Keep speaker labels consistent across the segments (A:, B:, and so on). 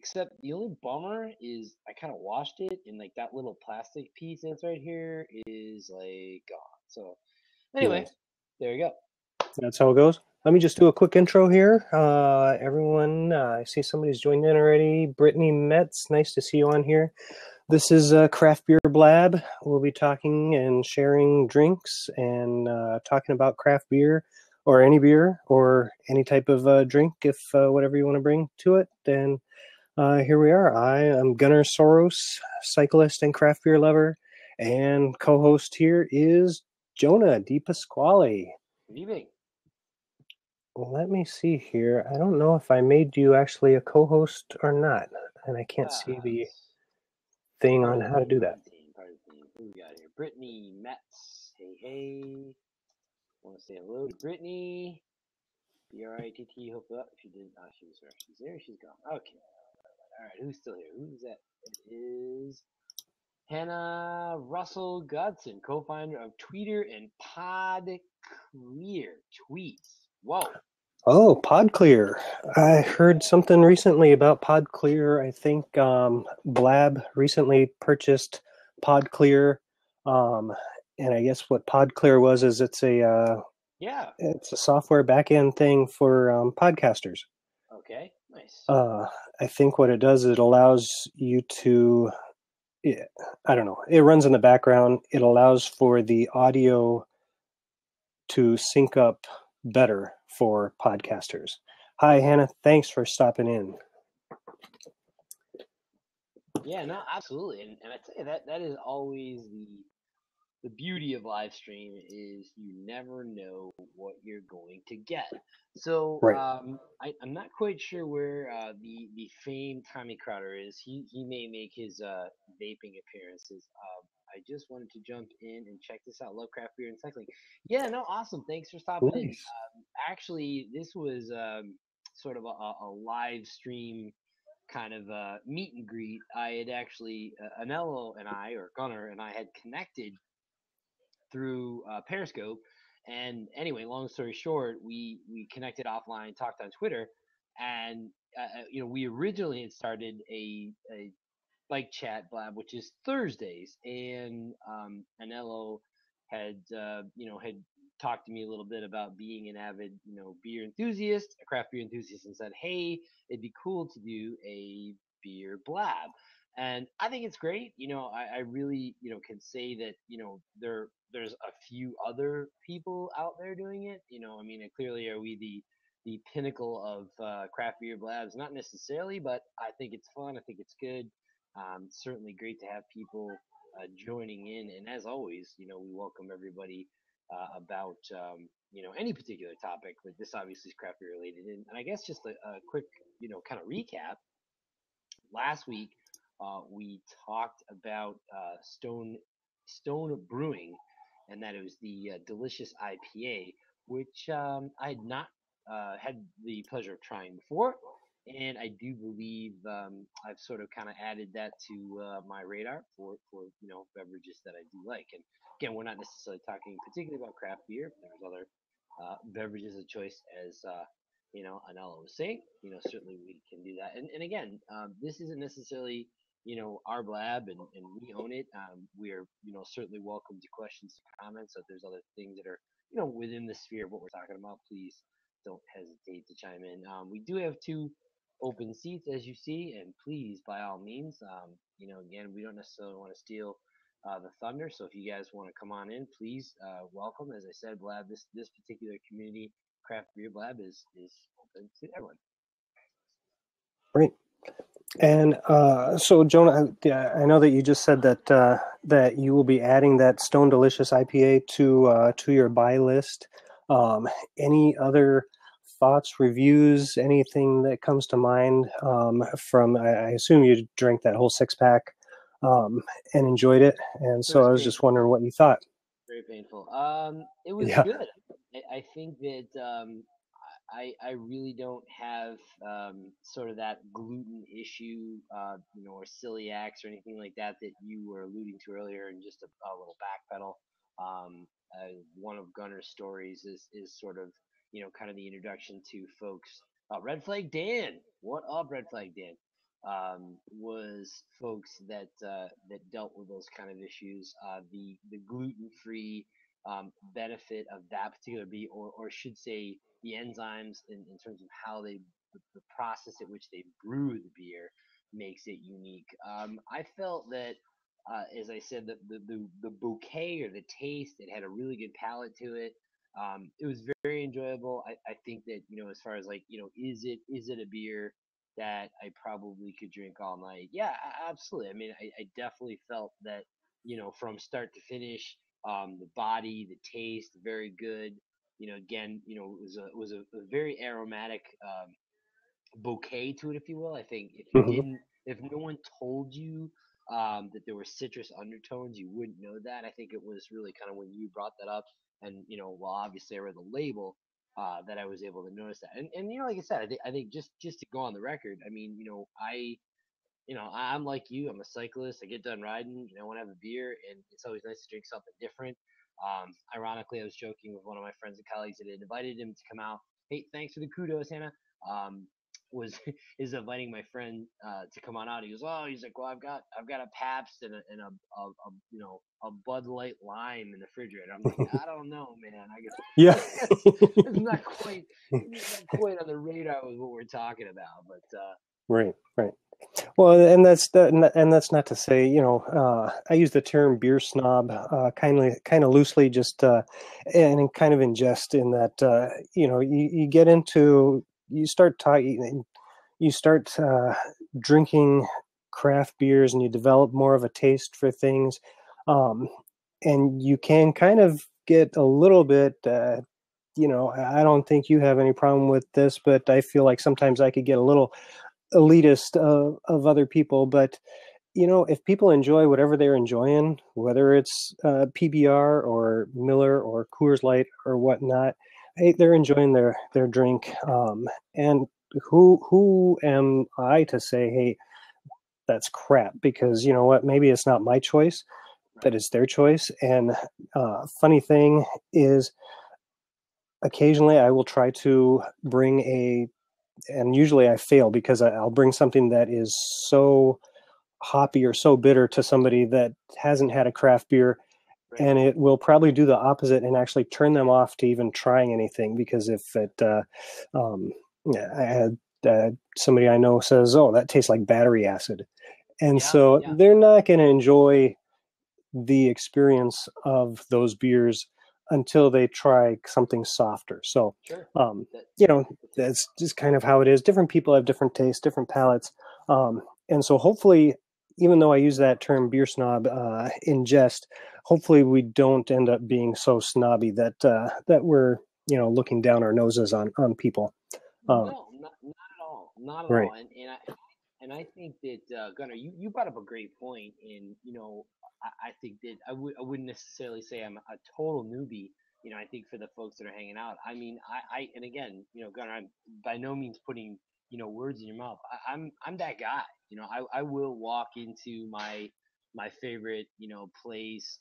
A: Except the only bummer is I kind of washed it, and like that little plastic piece that's right here is like gone. So anyway,
B: Nice.
A: there you go.
B: That's how it goes. Let me just do a quick intro here. Everyone, I see somebody's joined in already. Brittany Metz, nice to see you on here. This is Craft Beer Blab. We'll be talking and sharing drinks and talking about craft beer or any type of drink, if whatever you want to bring to it. Then here we are. I am Gunnar Soros, cyclist and craft beer lover, and co-host here is Jonah DiPasquale.
A: Good evening.
B: Let me see here. I don't know if I made you actually a co-host or not, and I can't see the thing
A: Part
B: on
A: of the
B: how to
A: team.
B: do
A: Part
B: that.
A: of the team. Part of the team. Who we got here? Brittany Metz. Hey, hey. Want to say hello to Brittany? Britt. Hope up. If you didn't, she was there. She's there. She's gone. Okay. All right. Who's still here? Who's that? It is Hannah Russell Godson, co-founder of Tweeter and PodClear Tweets. Whoa.
B: Oh, PodClear. I heard something recently about PodClear. I think Blab recently purchased PodClear, and I guess what PodClear was is
A: Yeah.
B: it's a software backend thing for podcasters.
A: Okay. Nice.
B: I think what it does is it allows you to, I don't know, it runs in the background. It allows for the audio to sync up better for podcasters. Hi, Hannah. Thanks for stopping in.
A: Yeah. No. Absolutely. And I tell you that is always the beauty of live stream is you never know what you're going to get. So
B: Right.
A: I'm not quite sure where the famed Tommy Crowder is. He may make his vaping appearances. I just wanted to jump in and check this out. Lovecraft Beer and Cycling. Yeah, no, awesome. Thanks for stopping in.
B: Nice.
A: Actually, this was sort of a live stream kind of meet and greet. I had actually Anello and I, or Gunnar and I, had connected through Periscope. And anyway, long story short, we connected offline, talked on Twitter, and we originally had started a bike chat blab, which is Thursdays, and Anello had talked to me a little bit about being an avid beer enthusiast, a craft beer enthusiast, and said, hey, it'd be cool to do a beer blab. And I think it's great. I really, can say that, there's a few other people out there doing it. I mean, clearly are we the pinnacle of craft beer blabs? Not necessarily, but I think it's fun. I think it's good. Certainly great to have people joining in. And as always, we welcome everybody about, any particular topic, but this obviously is craft beer related. And I guess just a quick, kind of recap. Last week, we talked about Stone Brewing, and that it was the delicious IPA, which I had not had the pleasure of trying before, and I do believe I've sort of kind of added that to my radar for beverages that I do like. And again, we're not necessarily talking particularly about craft beer. There's other beverages of choice as Anello was saying, certainly we can do that. And again, this isn't necessarily, our blab and we own it. We're, certainly welcome to questions and comments. So if there's other things that are, within the sphere of what we're talking about, please don't hesitate to chime in. We do have two open seats, as you see, and please, by all means, again, we don't necessarily want to steal the thunder. So if you guys want to come on in, please, welcome. As I said, Blab, this particular community craft beer blab is open to everyone.
B: Great. And so, Jonah, I know that you just said that you will be adding that Stone Delicious IPA to your buy list. Any other thoughts, reviews, anything that comes to mind from? I assume you drank that whole 6-pack and enjoyed it, and
A: It
B: so
A: was
B: I was just
A: painful.
B: wondering what you thought.
A: Very painful. It was
B: Yeah.
A: good. I think that I really don't have sort of that gluten issue, or celiacs or anything like that that you were alluding to earlier, and just a little backpedal. One of Gunner's stories is sort of kind of the introduction to folks. Red Flag Dan, what up, Red Flag Dan? was folks that dealt with those kind of issues. The gluten free benefit of that particular beer, or should say the enzymes in terms of how the process at which they brew the beer makes it unique. I felt that. As I said, the bouquet or the taste, it had a really good palate to it. It was very enjoyable. I think that, as far as like, is it a beer that I probably could drink all night? Yeah, absolutely. I mean, I definitely felt that, from start to finish, the body, the taste, very good. Again, it was a very aromatic bouquet to it, if you will. I think
B: Hmm.
A: if no one told you that there were citrus undertones, you wouldn't know that. I think it was really kind of when you brought that up, and well, obviously I read the label, that I was able to notice that. And like I said, I think just to go on the record, I mean, I'm like you. I'm a cyclist. I get done riding, I want to have a beer, and it's always nice to drink something different. Ironically, I was joking with one of my friends and colleagues that had invited him to come out. Hey, thanks for the kudos, Hannah. Was is inviting my friend to come on out. He's like, well, I've got a Pabst and a Bud Light Lime in the refrigerator. I'm like, I don't know, man. I
B: Yeah.
A: guess it's not quite on the radar with what we're talking about, but
B: Right, right. Well, and that's not to say, I use the term beer snob kind of loosely, just and kind of in jest, in that you get into you start talking, you start drinking craft beers, and you develop more of a taste for things, um, and you can kind of get a little bit. I don't think you have any problem with this, but I feel like sometimes I could get a little elitist of other people. But if people enjoy whatever they're enjoying, whether it's PBR or Miller or Coors Light or whatnot, hey, they're enjoying their drink. And who am I to say, hey, that's crap? Because you know what, maybe it's not my choice, but
A: right,
B: it's their choice. And funny thing is, occasionally I will try to bring and usually I fail because I'll bring something that is so hoppy or so bitter to somebody that hasn't had a craft beer,
A: right,
B: and it will probably do the opposite and actually turn them off to even trying anything. Because if um, I had somebody I know says, "Oh, that tastes like battery acid," and
A: yeah,
B: so
A: yeah,
B: they're not going to enjoy the experience of those beers until they try something softer. So,
A: sure.
B: um,
A: That
B: you know,
A: that's it.
B: that's just kind of how it is. Different people have different tastes, different palates. And so hopefully, even though I use that term beer snob in jest, hopefully we don't end up being so snobby that we're, looking down our noses on people. Uh,
A: No, not at all, not at
B: right.
A: all. And I think that Gunnar, you brought up a great point, and I think that I wouldn't necessarily say I'm a total newbie. I think for the folks that are hanging out, I mean, and again, Gunnar, I'm by no means putting words in your mouth. I'm that guy. I will walk into my favorite place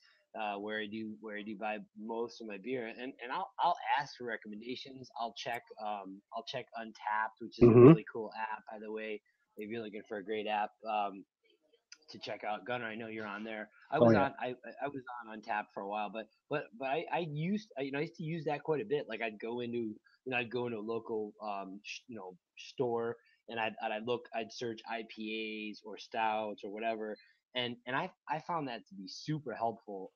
A: where I do buy most of my beer, and I'll ask for recommendations. I'll check Untapped, which is a
B: Mm-hmm.
A: really cool app, by the way. If you're looking for a great app to check out, Gunner, I know you're on there. I
B: Oh
A: was
B: yeah.
A: on I was on Untapped for a while, but I used to use that quite a bit. Like I'd go into a local store, and I'd search IPAs or stouts or whatever, and I found that to be super helpful.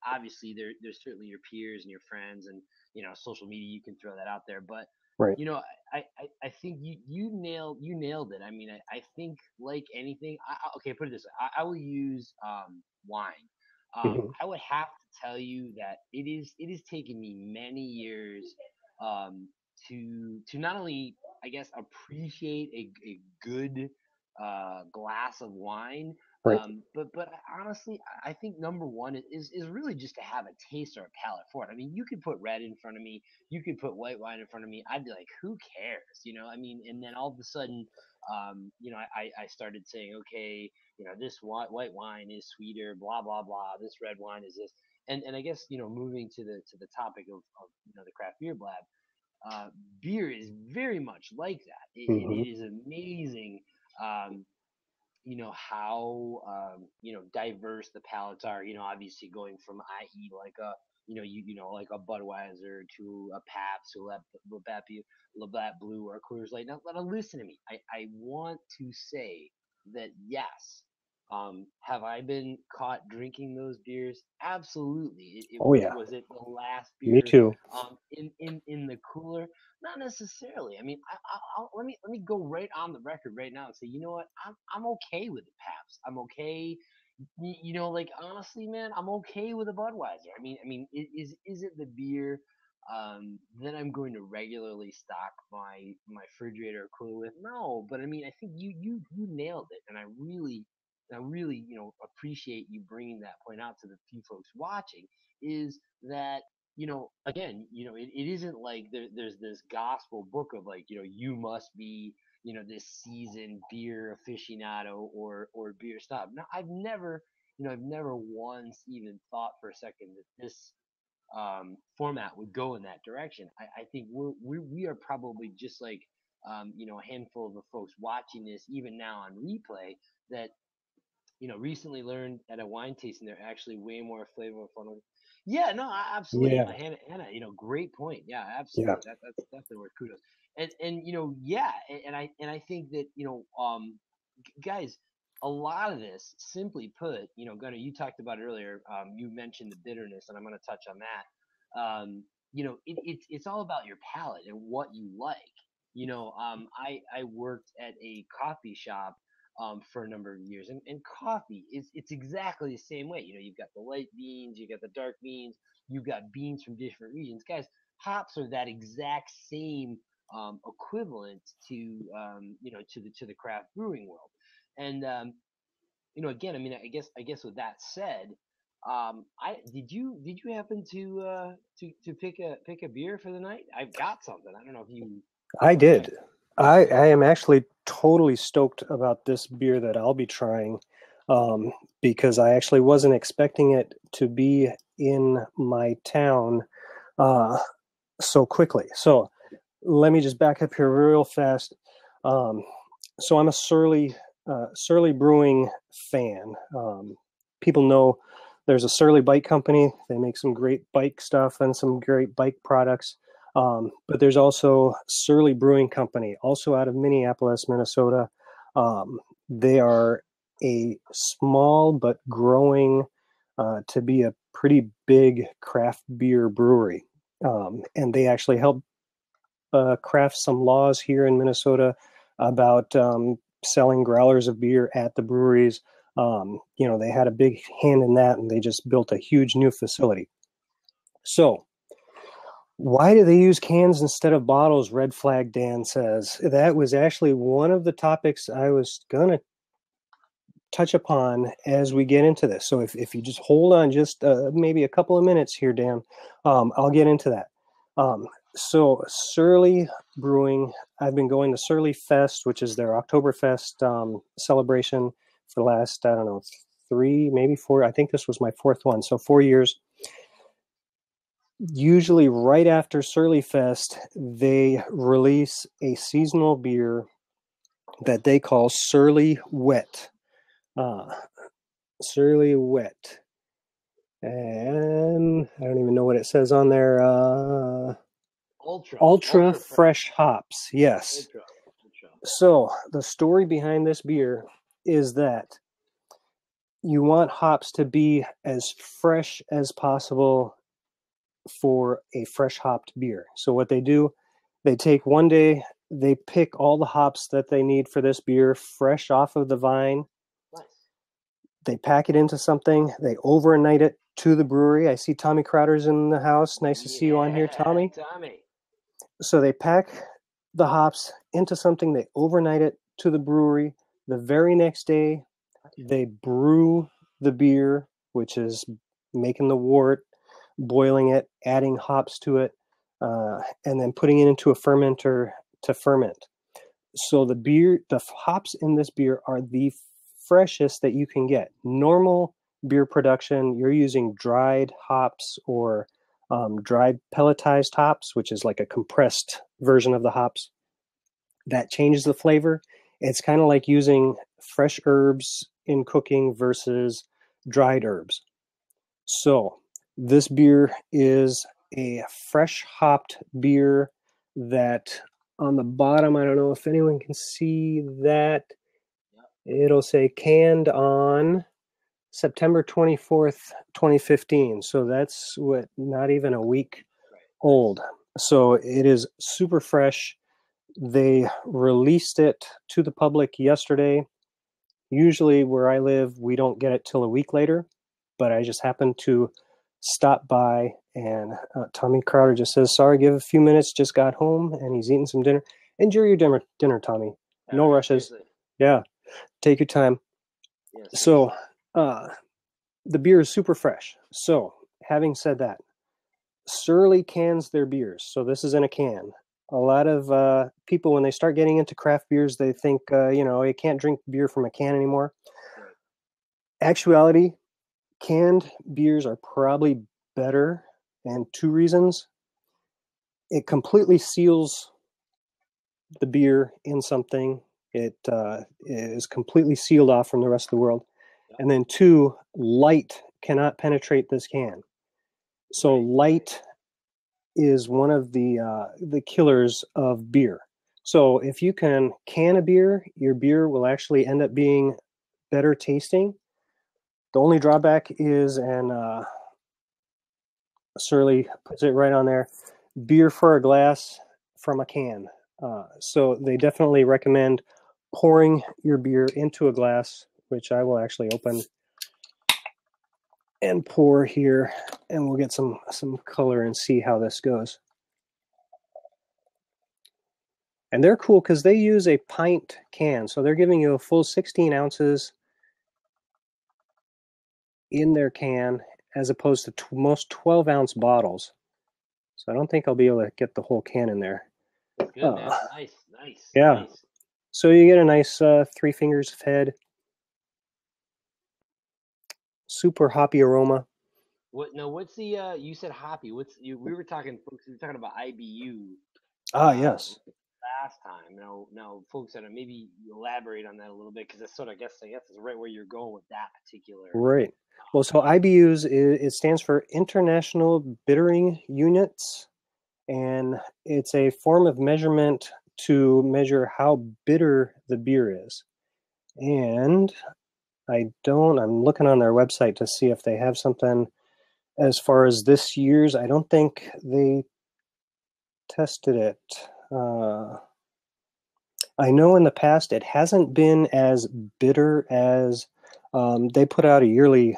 A: Obviously there's certainly your peers and your friends, and social media, you can throw that out there, but
B: Right.
A: you know I think you nailed it. I mean, I think, like anything, okay, put it this way, I will use wine.
B: Mm-hmm.
A: I would have to tell you that it has taken me many years um, to not only, I guess, appreciate a good glass of wine,
B: Right.
A: but honestly, I think number one is really just to have a taste or a palate for it. I mean, you could put red in front of me, you could put white wine in front of me. I'd be like, who cares? I mean, and then all of a sudden, I started saying, okay, this white wine is sweeter, blah blah blah. This red wine is this, and I guess moving to the topic of the craft beer blab, uh, beer is very much like that. It
B: Mm-hmm.
A: is amazing how diverse the palates are. Obviously going from i.e. like a like a Budweiser to a Pabst, to Labatt Blue or Coors Light. Now listen to me. I want to say that yes. Have I been caught drinking those beers? Absolutely.
B: Oh yeah,
A: Was it the last
B: me
A: beer
B: too.
A: in the cooler? Not necessarily. I mean, let me go right on the record right now and say, you know what? I'm okay with the Paps. I'm okay. Like honestly, man, I'm okay with a Budweiser. Is it the beer that I'm going to regularly stock my refrigerator or cooler with? No, but I mean, I think you nailed it, and I really appreciate you bringing that point out to the few folks watching. Is that again, it isn't like there's this gospel book of like, you must be, this seasoned beer aficionado or beer snob. No, I've never once even thought for a second that this format would go in that direction. I think we are probably just like, a handful of the folks watching this even now on replay that recently learned at a wine tasting they're actually way more flavorful. Yeah, no, absolutely,
B: Yeah,
A: Hannah, great point. Yeah,
B: yeah,
A: absolutely. That's definitely worth kudos. And yeah, and I think that guys, a lot of this, simply put, Gunnar, you talked about it earlier. You mentioned the bitterness, and I'm going to touch on that. It's all about your palate and what you like. I worked at a coffee shop for a number of years. And coffee is it's exactly the same way. You've got the light beans, you got the dark beans, you've got beans from different regions. Guys, hops are that exact same equivalent to to the craft brewing world. And again, I mean, I guess with that said, I did you happen to pick a beer for the night? I've got something. I don't know if you.
B: I
A: Okay.
B: did. I am actually totally stoked about this beer that I'll be trying, um, because I actually wasn't expecting it to be in my town uh, so quickly. So let me just back up here real fast. Um, so I'm a Surly Brewing fan. People know there's a Surly Bike Company. They make some great bike stuff and some great bike products. But there's also Surly Brewing Company, also out of Minneapolis, Minnesota. They are a small but growing to be a pretty big craft beer brewery. And they actually help craft some laws here in Minnesota about selling growlers of beer at the breweries. They had a big hand in that, and they just built a huge new facility. So, why do they use cans instead of bottles? Red Flag Dan says. That was actually one of the topics I was going to touch upon as we get into this. So, if you just hold on just maybe a couple of minutes here, Dan, I'll get into that. So Surly Brewing, I've been going to Surly Fest, which is their Oktoberfest celebration for the last, I don't know, 3, maybe 4. I think this was my 4th one. So 4 years. Usually right after Surly Fest, they release a seasonal beer that they call Surly Wet. Surly Wet. And I don't even know what it says on there. Ultra
A: Ultra fresh.
B: fresh hops. Yes.
A: Ultra.
B: So the story behind this beer is that you want hops to be as fresh as possible for a fresh hopped beer. So what they do, they take one day, they pick all the hops that they need for this beer fresh off of the vine.
A: Nice.
B: They pack it into something, they overnight it to the brewery. I see Tommy Crowder's in the house. Nice to see you on here,
A: Yeah,
B: Tommy.
A: Tommy.
B: So they pack the hops into something, they overnight it to the brewery. The very next day, they brew the beer, which is making the wort, boiling it, adding hops to it, and then putting it into a fermenter to ferment. So the hops in this beer are the freshest that you can get. Normal beer production, you're using dried hops or dried pelletized hops, which is like a compressed version of the hops. That changes the flavor. It's kind of like using fresh herbs in cooking versus dried herbs. So this beer is a fresh hopped beer that on the bottom, I don't know if anyone can see that. It'll say canned on September 24th, 2015. So that's what, not even a week old. So it is super fresh. They released it to the public yesterday. Usually where I live, we don't get it till a week later, but I just happened to stop by, and Tommy Crowder just says, sorry, give a few minutes, just got home, and he's eating some dinner. Enjoy your dinner, Tommy. No rushes. Seriously. Yeah, take your time. Yeah, so the beer is super fresh. So having said that, Surly cans their beers. So this is in a can. A lot of people, when they start getting into craft beers, they think, you can't drink beer from a can anymore. Actuality, canned beers are probably better, and two reasons. It completely seals the beer in something. It is completely sealed off from the rest of the world. And then two, light cannot penetrate this can. So light is one of the killers of beer. So if you can can a beer, your beer will actually end up being better tasting. The only drawback is, and Surly puts it right on there, beer for a glass from a can. So they definitely recommend pouring your beer into a glass, which I will actually open and pour here, and we'll get some color and see how this goes. And they're cool because they use a pint can, so they're giving you a full 16 ounces in their can, as opposed to most 12-ounce bottles. So I don't think I'll be able to get the whole can in there.
A: That's good, man. Nice.
B: Yeah.
A: Nice.
B: So you get a nice 3 fingers of head. Super hoppy aroma.
A: What's the you said hoppy? We were talking, folks, we were talking about IBU.
B: Yes.
A: Last time. Now folks, maybe elaborate on that a little bit, because it's sort of, I guess is right where you're going with that particular.
B: Right. Well, so IBUs, it stands for International Bittering Units, and it's a form of measurement to measure how bitter the beer is. And I'm looking on their website to see if they have something as far as this year's. I don't think they tested it. I know in the past it hasn't been as bitter as they put out a yearly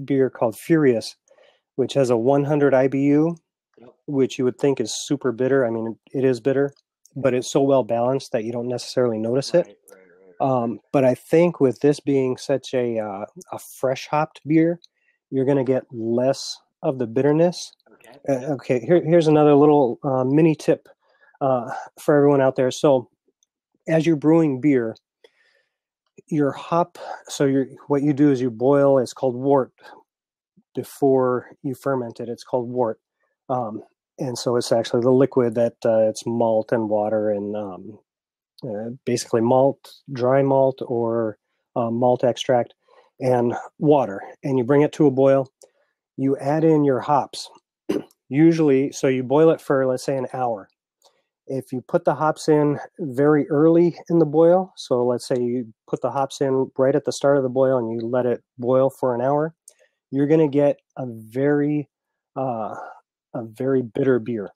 B: beer called Furious, which has a 100 IBU, which you would think is super bitter. I mean, it is bitter, but it's so well balanced that you don't necessarily notice it. But I think with this being such a fresh hopped beer, you're going to get less of the bitterness. Okay. Here's another little mini tip for everyone out there. So as you're brewing beer, your hop, what you do is you boil, it's called wort, before you ferment it. It's called wort. And so it's actually the liquid that it's malt and water and basically dry malt or malt extract and water. And you bring it to a boil. You add in your hops. Usually, so you boil it for, let's say, an hour. If you put the hops in very early in the boil, so let's say you put the hops in right at the start of the boil and you let it boil for an hour, you're going to get a very bitter beer.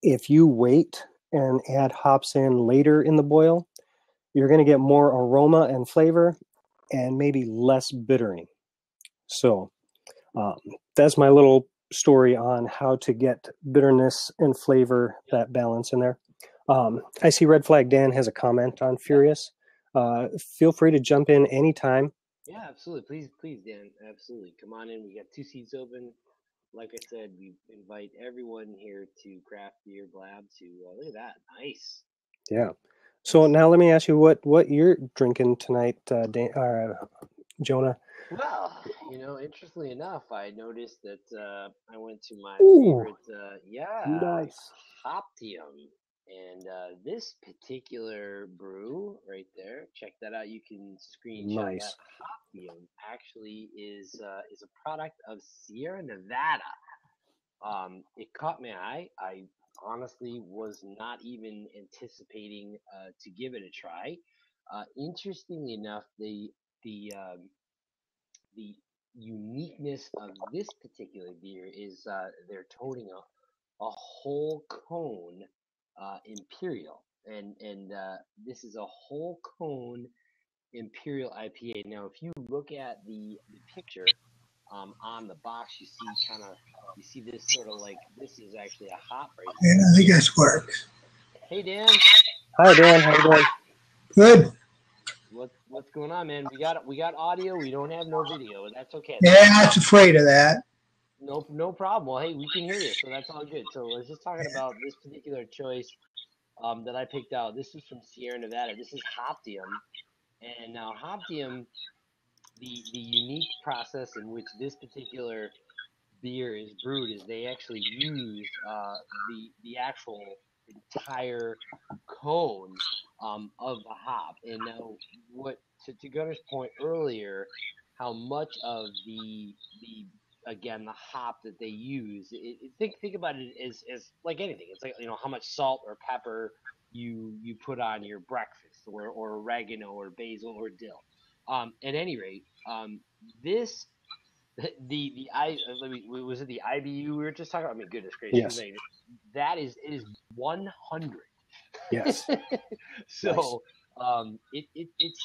B: If you wait and add hops in later in the boil, you're going to get more aroma and flavor and maybe less bittering. So that's my little story on how to get bitterness and flavor, that balance in there. I see Red Flag Dan has a comment on Furious. Feel free to jump in anytime.
A: Yeah, absolutely. Please, Dan. Absolutely. Come on in. We got 2 seats open. Like I said, we invite everyone here to Craft Beer Blab to look at that. Nice.
B: Yeah. So now let me ask you what you're drinking tonight, Jonah.
A: Well, interestingly enough, I noticed that I went to my favorite,
B: nice
A: Hoptium, And this particular brew right there, check that out. You can screenshot that.
B: Nice.
A: Hopnium actually is a product of Sierra Nevada. It caught my eye. I honestly was not even anticipating to give it a try. Interestingly enough, the uniqueness of this particular beer is they're toting a whole cone imperial, and this is a whole cone imperial IPA. Now, if you look at the picture on the box, you see this sort of like this is actually a hop right
C: And
A: here.
C: I think this works.
A: Hey Dan,
B: Hi, Dan. How you doing?
C: Good.
A: what's going on, man? We got audio. We don't have no video. That's okay though.
C: Yeah, I was afraid of that.
A: No problem. Well, hey, we can hear you, so that's all good. So I was just talking about this particular choice that I picked out. This is from Sierra Nevada. This is Hoptium, and now Hoptium, the unique process in which this particular beer is brewed is they actually use the actual entire cone of the hop. And now, what to Gunner's point earlier, how much of the again the hop that they use, think about it as like anything. It's like how much salt or pepper you put on your breakfast, or oregano or basil or dill. At any rate, this the I let me was it the IBU we were just talking about? I mean, goodness gracious,
B: Yes.
A: that is it is 100.
B: Yes. Nice.
A: So it's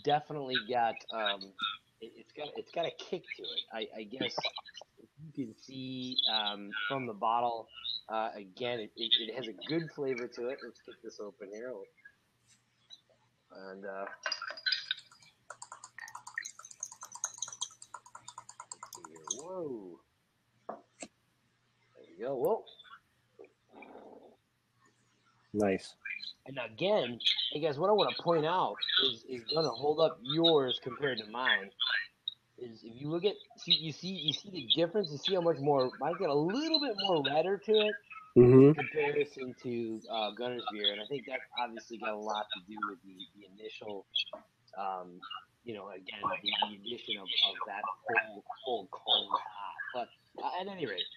A: definitely got it's got a kick to it. I guess if you can see from the bottle, again it has a good flavor to it. Let's get this open here, and let's see here. Whoa, there we go. Whoa.
B: Nice.
A: And again, hey guys, what I want to point out is gonna hold up yours compared to mine. Is if you look at you see the difference. You see how much more mine's got a little bit more redder to it in
B: Mm-hmm.
A: comparison to Gunner's beer, and I think that's obviously got a lot to do with the initial, again the addition of that whole cone hop. But at any rate,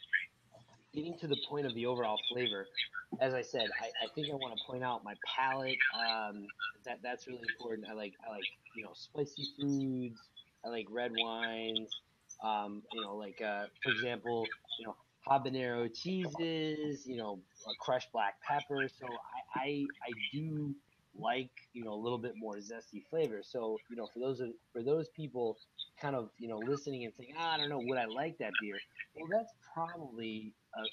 A: getting to the point of the overall flavor, as I said, I think I want to point out my palate. That's really important. I like spicy foods. I like red wines. For example, habanero cheeses. Crushed black pepper. So I do like a little bit more zesty flavor. So for those people kind of listening and saying, I don't know, would I like that beer? Well, that's probably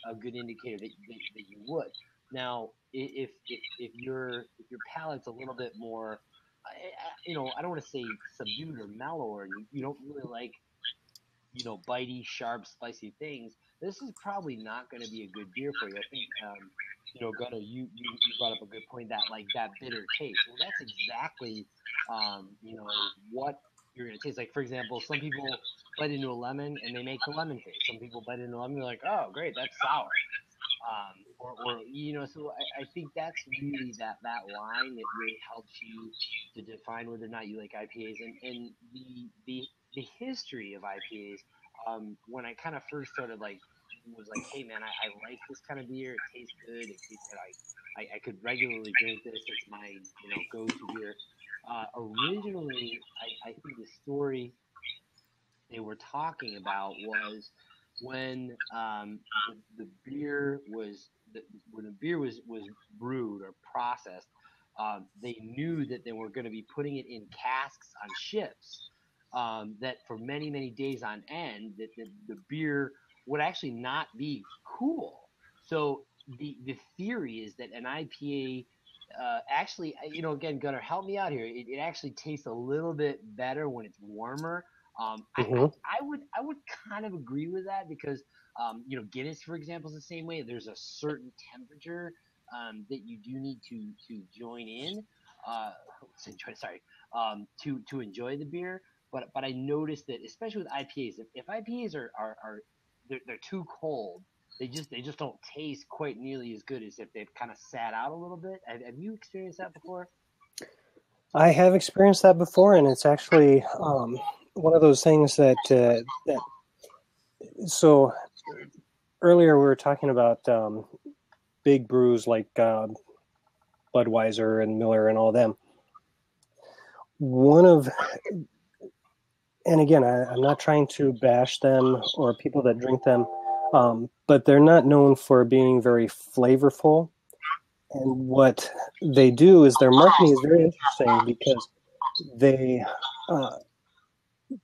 A: a good indicator that you would. Now, if your palate's a little bit more, I don't want to say subdued or mellow, or you don't really like bitey, sharp, spicy things, this is probably not going to be a good beer for you. I think, Gunnar, you brought up a good point, that like that bitter taste. Well, that's exactly, what you're going to taste. Like, for example, some people bite into a lemon and they make the lemon taste. Some people bite into a lemon, they're like, oh, great, that's sour. So I think that's really that line that really helps you to define whether or not you like IPAs, and the history of IPAs. When I kind of first started, was like, hey man, I like this kind of beer. It tastes good. I could regularly drink this. It's my go-to beer. Originally, I think the story they were talking about was when the beer was when the beer was brewed or processed. They knew that they were going to be putting it in casks on ships. That for many days on end, that the beer would actually not be cool. So the theory is that an IPA, actually, again, Gunnar, help me out here. It actually tastes a little bit better when it's warmer.
B: Mm-hmm.
A: I would kind of agree with that, because Guinness, for example, is the same way. There's a certain temperature that you do need to join in, uh, sorry, to enjoy the beer. But I noticed that, especially with IPAs, if IPAs are they're too cold, they just don't taste quite nearly as good as if they've kind of sat out a little bit. Have you experienced that before?
B: I have experienced that before, and it's actually one of those things that. So earlier we were talking about big brews like Budweiser and Miller and all them. And again, I'm not trying to bash them or people that drink them, but they're not known for being very flavorful. And what they do is their marketing is very interesting because they uh,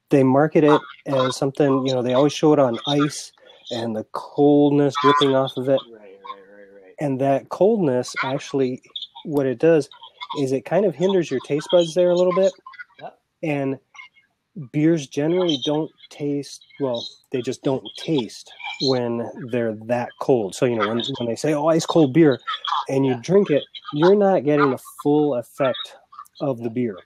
B: they market it as something, they always show it on ice and the coldness dripping off of it.
A: Right.
B: And that coldness actually, what it does is it kind of hinders your taste buds there a little bit.
A: Yep.
B: And beers generally don't taste, well, they just don't taste when they're that cold. So, when they say, oh, ice cold beer, and you drink it, you're not getting the full effect of the beer.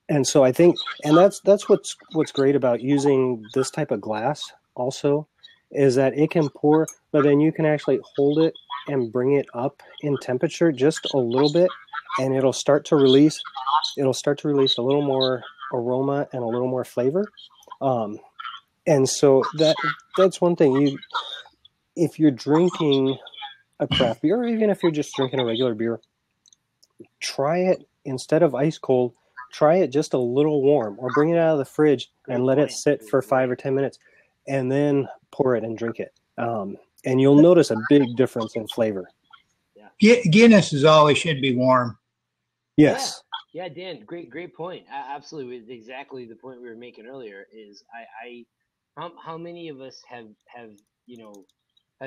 B: And so I think, and that's what's great about using this type of glass also, is that it can pour, but then you can actually hold it and bring it up in temperature just a little bit, and it'll start to release a little more aroma and a little more flavor. And so that's one thing. If you're drinking a craft beer, or even if you're just drinking a regular beer, try it instead of ice cold. Try it just a little warm, or bring it out of the fridge and let it sit for 5 or 10 minutes, and then pour it and drink it. And you'll notice a big difference in flavor.
C: Guinness always should be warm.
B: Yes.
A: Yeah, Dan, great point. Absolutely, it's exactly the point we were making earlier. Is how many of us have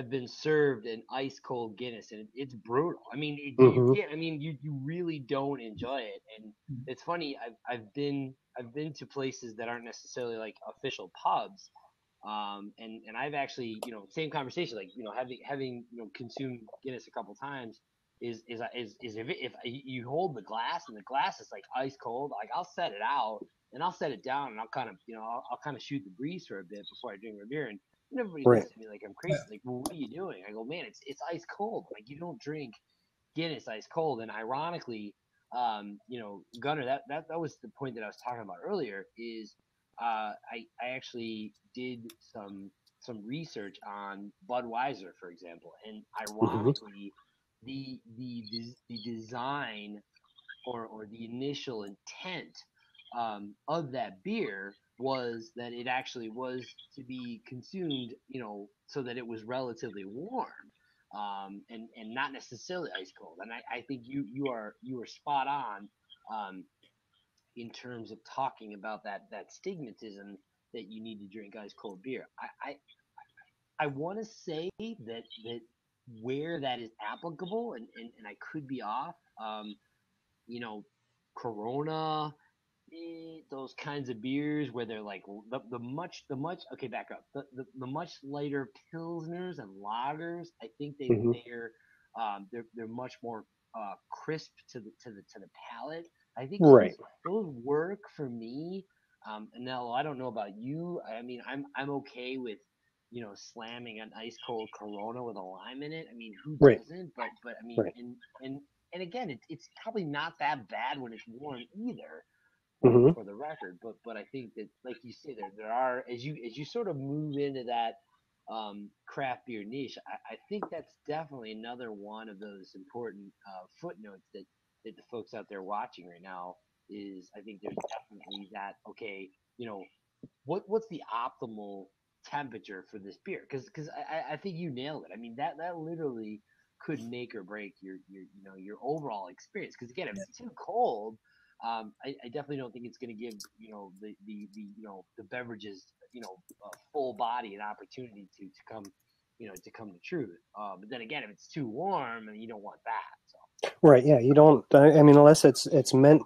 A: been served an ice cold Guinness, and it's brutal. I mean, you can't. I mean, you really don't enjoy it. And it's funny. I've been to places that aren't necessarily like official pubs, and I've actually same conversation, like having consumed Guinness a couple times. Is if you hold the glass and the glass is like ice cold, like I'll set it out and I'll set it down and I'll kind of I'll kind of shoot the breeze for a bit before I drink my beer. And everybody looks at me like I'm crazy. Like, well, what are you doing? I go, man, it's ice cold. Like, you don't drink Guinness ice cold. And ironically, Gunnar, that was the point that I was talking about earlier. Is I actually did some research on Budweiser, for example, and ironically, the design or the initial intent of that beer was that it actually was to be consumed, so that it was relatively warm, and not necessarily ice cold. And I think you are spot on, in terms of talking about that stigmatism that you need to drink ice cold beer. I want to say that where that is applicable, and I could be off, Corona, those kinds of beers where they're like the much okay, back up, the much lighter pilsners and lagers. I think they're much more crisp to the palate. I think those work for me. And now I don't know about you. I mean, I'm okay with slamming an ice cold Corona with a lime in it. I mean, who doesn't? But I mean, and again, it's probably not that bad when it's warm either. For the record, but I think that, like you say, there are, as you sort of move into that craft beer niche, I think that's definitely another one of those important footnotes that the folks out there watching right now is. I think there's definitely that, okay, what's the optimal temperature for this beer? Because I think you nailed it. I mean, that literally could make or break your overall experience. Because again, if it's too cold, I definitely don't think it's going to give the beverages a full body an opportunity to come to truth. But then again, if it's too warm, and you don't want that. So.
B: Right. Yeah. You don't. I mean, unless it's meant,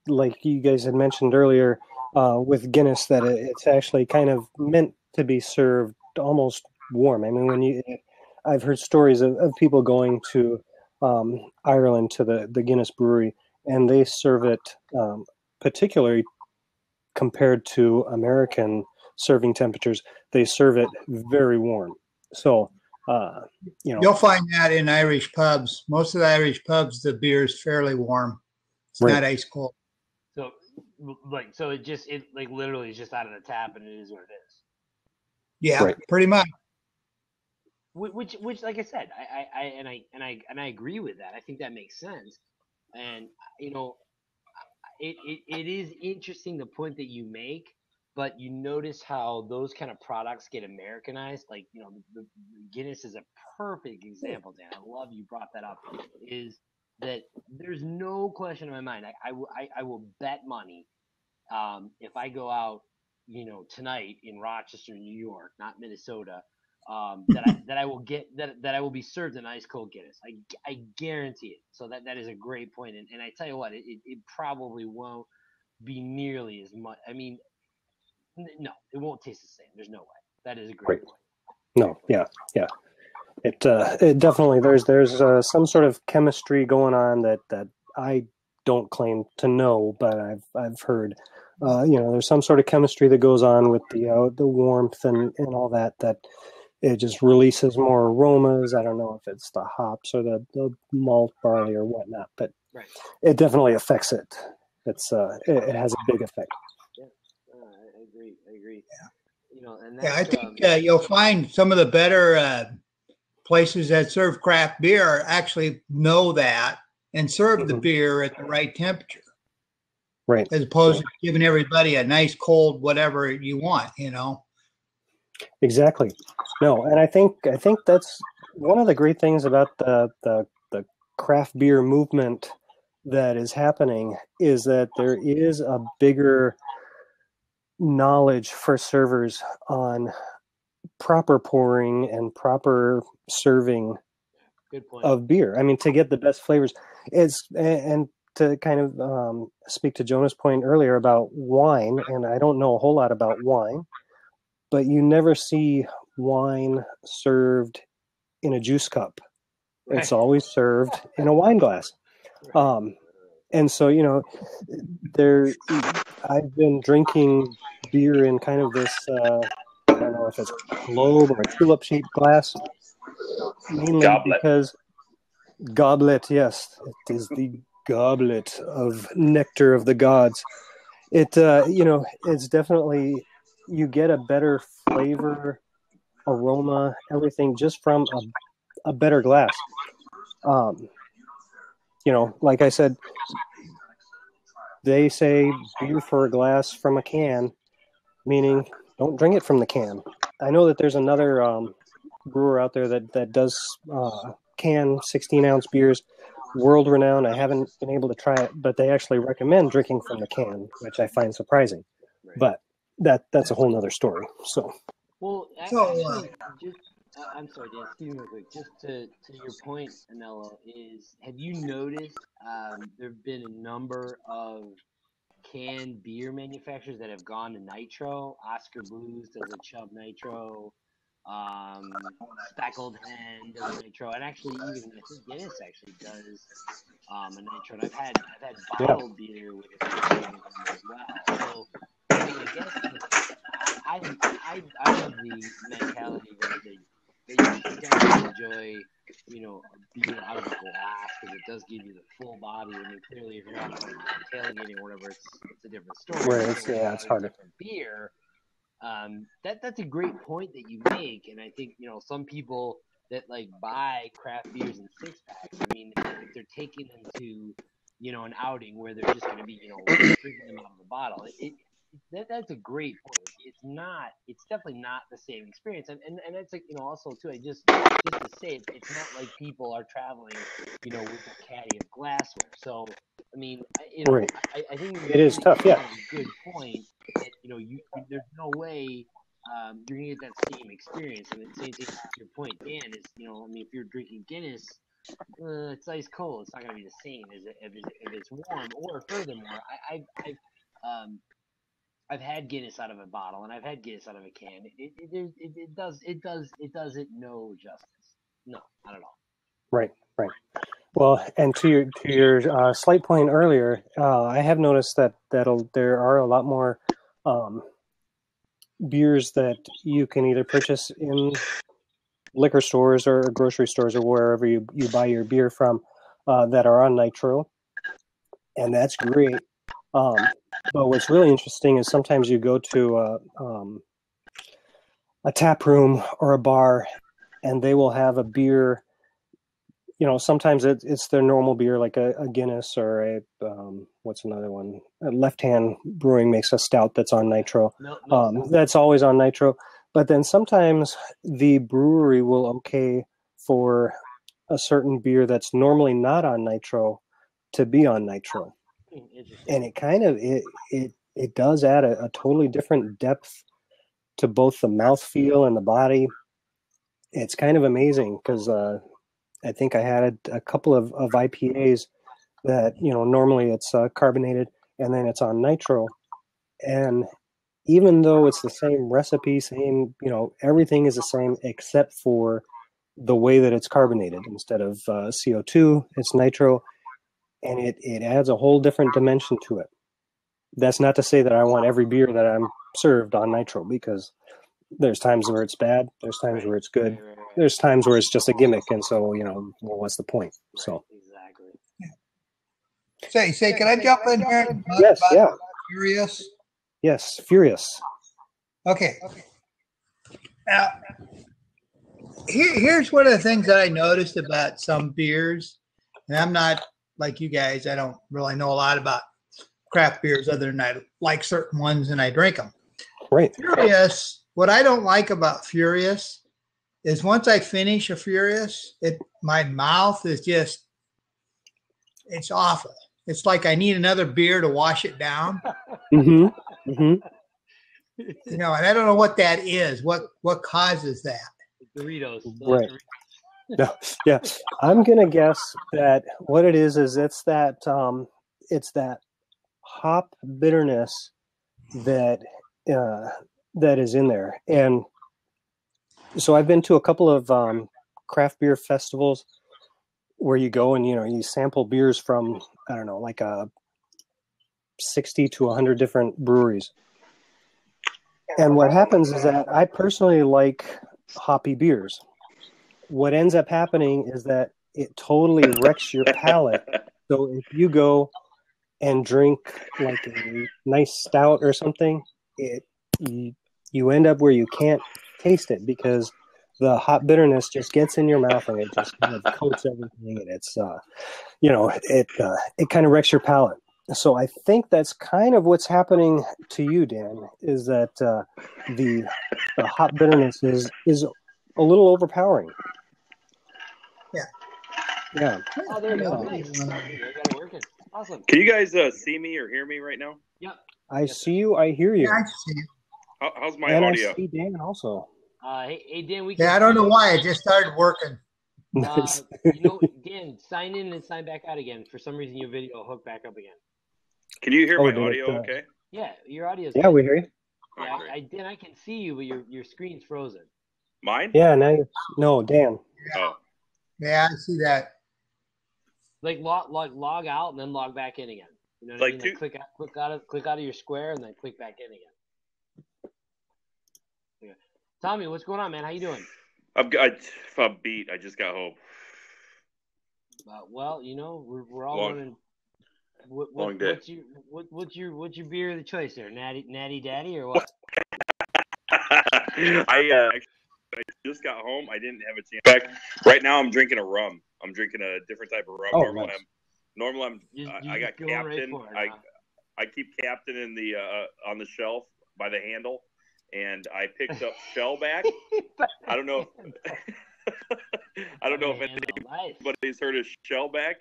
B: like you guys had mentioned earlier, with Guinness, that it's actually kind of meant to be served almost warm. I mean, I've heard stories of people going to Ireland to the Guinness brewery, and they serve it, particularly compared to American serving temperatures, they serve it very warm. So,
C: You'll find that in Irish pubs. Most of the Irish pubs, the beer is fairly warm. It's not ice cold.
A: So, it literally is just out of the tap, and it is what it is.
C: Yeah, pretty much.
A: Which, like I said, I agree with that. I think that makes sense, and it is interesting the point that you make, but you notice how those kind of products get Americanized. Like the Guinness is a perfect example, Dan. I love you brought that up. Is that there's no question in my mind. I will bet money if I go out tonight in Rochester, New York, not Minnesota. That I will be served an ice cold Guinness. I guarantee it. So that is a great point. And I tell you what, it probably won't be nearly as much. I mean, no, it won't taste the same. There's no way. That is a great point.
B: No, yeah. It definitely there's some sort of chemistry going on that I don't claim to know, but I've heard. There's some sort of chemistry that goes on with the warmth and all that it just releases more aromas. I don't know if it's the hops or the malt barley or whatnot, but it definitely affects it. It has a big effect.
A: Yeah, I agree. Yeah. And
C: I think you'll find some of the better places that serve craft beer actually know that and serve the beer at the right temperature.
B: Right.
C: As opposed to giving everybody a nice cold whatever you want,
B: Exactly. No, and I think that's one of the great things about the craft beer movement that is happening is that there is a bigger knowledge for servers on proper pouring and proper serving of beer. I mean, to get the best flavors. And to kind of speak to Jonah's point earlier about wine, and I don't know a whole lot about wine, but you never see wine served in a juice cup. It's always served in a wine glass. And so, I've been drinking beer in kind of this, I don't know if it's a globe or a tulip-shaped glass, mainly because goblet, yes, it is the goblet of nectar of the gods. It's definitely, you get a better flavor, aroma, everything just from a better glass. Like I said, they say beer for a glass from a can, meaning don't drink it from the can. I know that there's another brewer out there that does can 16-ounce beers, world-renowned. I haven't been able to try it, but they actually recommend drinking from the can, which I find surprising. But that's a whole nother story. So,
A: I'm sorry, Dan. Excuse me real quick. Just to your point, Anello, have you noticed there have been a number of canned beer manufacturers that have gone to nitro? Oscar Blues does a Chubb Nitro. Speckled Hen does a nitro, and actually even I think Guinness actually does a nitro. And I've had bottled beer with it as well. So I mean, I guess I have the mentality that you definitely enjoy beer out of a glass because it does give you the full body. I mean, clearly if you're out tailgating or whatever, it's a different story.
B: It's harder.
A: Beer. That's a great point that you make, and I think some people that buy craft beers in 6-packs. I mean, if they're taking them to an outing where they're just going to be drinking them out of the bottle, that's a great point. It's definitely not the same experience, and that's also too. Just to say it's not like people are traveling with a caddy of glassware. So I mean, I think
B: it is tough. Yeah,
A: a good point. That, there's no way you're gonna get that same experience. And the same thing to your point, Dan, is I mean, if you're drinking Guinness, it's ice cold. It's not gonna be the same as if it's warm. Or furthermore, I've had Guinness out of a bottle and I've had Guinness out of a can. It doesn't no justice. No, not at all.
B: Right. Well, and to your slight point earlier, I have noticed that there are a lot more beers that you can either purchase in liquor stores or grocery stores or wherever you buy your beer from that are on nitro, and that's great. But what's really interesting is sometimes you go to a tap room or a bar, and they will have a beer. Sometimes it's their normal beer, like a Guinness or a what's another one? Left Hand Brewing makes a stout that's on nitro. That's always on nitro. But then sometimes the brewery will okay for a certain beer that's normally not on nitro to be on nitro, and it kind of it does add a totally different depth to both the mouthfeel and the body. It's kind of amazing because I think I had a couple of IPAs that, normally it's carbonated and then it's on nitro. And even though it's the same recipe, same, everything is the same except for the way that it's carbonated. Instead of CO2, it's nitro, and it adds a whole different dimension to it. That's not to say that I want every beer that I'm served on nitro, because there's times where it's bad, there's times where it's good, there's times where it's just a gimmick, and so well, what's the point? So
C: exactly. Say, can I jump in here?
B: Yes, yeah.
C: Furious.
B: Yes, Furious.
C: Okay. Now, here's one of the things that I noticed about some beers, and I'm not like you guys. I don't really know a lot about craft beers other than I like certain ones and I drink them.
B: Right.
C: Furious. What I don't like about Furious is once I finish a Furious, my mouth is just, it's awful. It's like I need another beer to wash it down.
B: Mm-hmm. Mm-hmm.
C: And I don't know what that is. What causes that?
A: Doritos.
B: Right. No, yeah. I'm gonna guess that what it is it's that hop bitterness that is in there. And so I've been to a couple of craft beer festivals where you go and you sample beers from, I don't know, like 60 to 100 different breweries. And what happens is that I personally like hoppy beers. What ends up happening is that it totally wrecks your palate. So if you go and drink like a nice stout or something, you end up where you can't taste it because the hot bitterness just gets in your mouth and it just kind of coats everything, and it's it kind of wrecks your palate. So I think that's kind of what's happening to you, Dan, is that the hot bitterness is a little overpowering. Yeah.
A: Oh, there you go. Nice. I got it working. Awesome.
D: Can you guys see me or hear me right now?
A: Yep.
B: I see you. I hear you.
C: Yeah, I see you.
D: How's my
B: and
D: audio?
B: I see Dan also.
A: Hey, Dan, we.
C: Yeah, I don't know why it just started working.
A: Dan, sign in and sign back out again. For some reason, your video hooked back up again.
D: Can you hear my
B: did
D: audio?
B: it,
D: Okay.
A: Yeah, your audio's.
B: Yeah,
A: good.
B: we hear you.
A: Yeah, Dan, I can see you, but your screen's frozen.
D: Mine?
B: Yeah, no, Dan.
D: Oh.
C: Yeah, I see that.
A: Like log out and then log back in again. You know what I mean? Like click out of your square and then click back in again. Okay. Tommy, what's going on, man? How you doing?
D: I'm beat. I just got home.
A: Well, we're all running.
D: Long day.
A: What's your beer of the choice there? Natty Daddy or what?
D: I just got home. I didn't have a chance. In fact, right now I'm drinking a rum. I'm drinking a different type of rum.
B: Oh,
D: Normally I got Captain.
A: Right
D: I keep Captain in the on the shelf by the handle, and I picked up Shellback. I don't know. If anybody's heard of Shellback.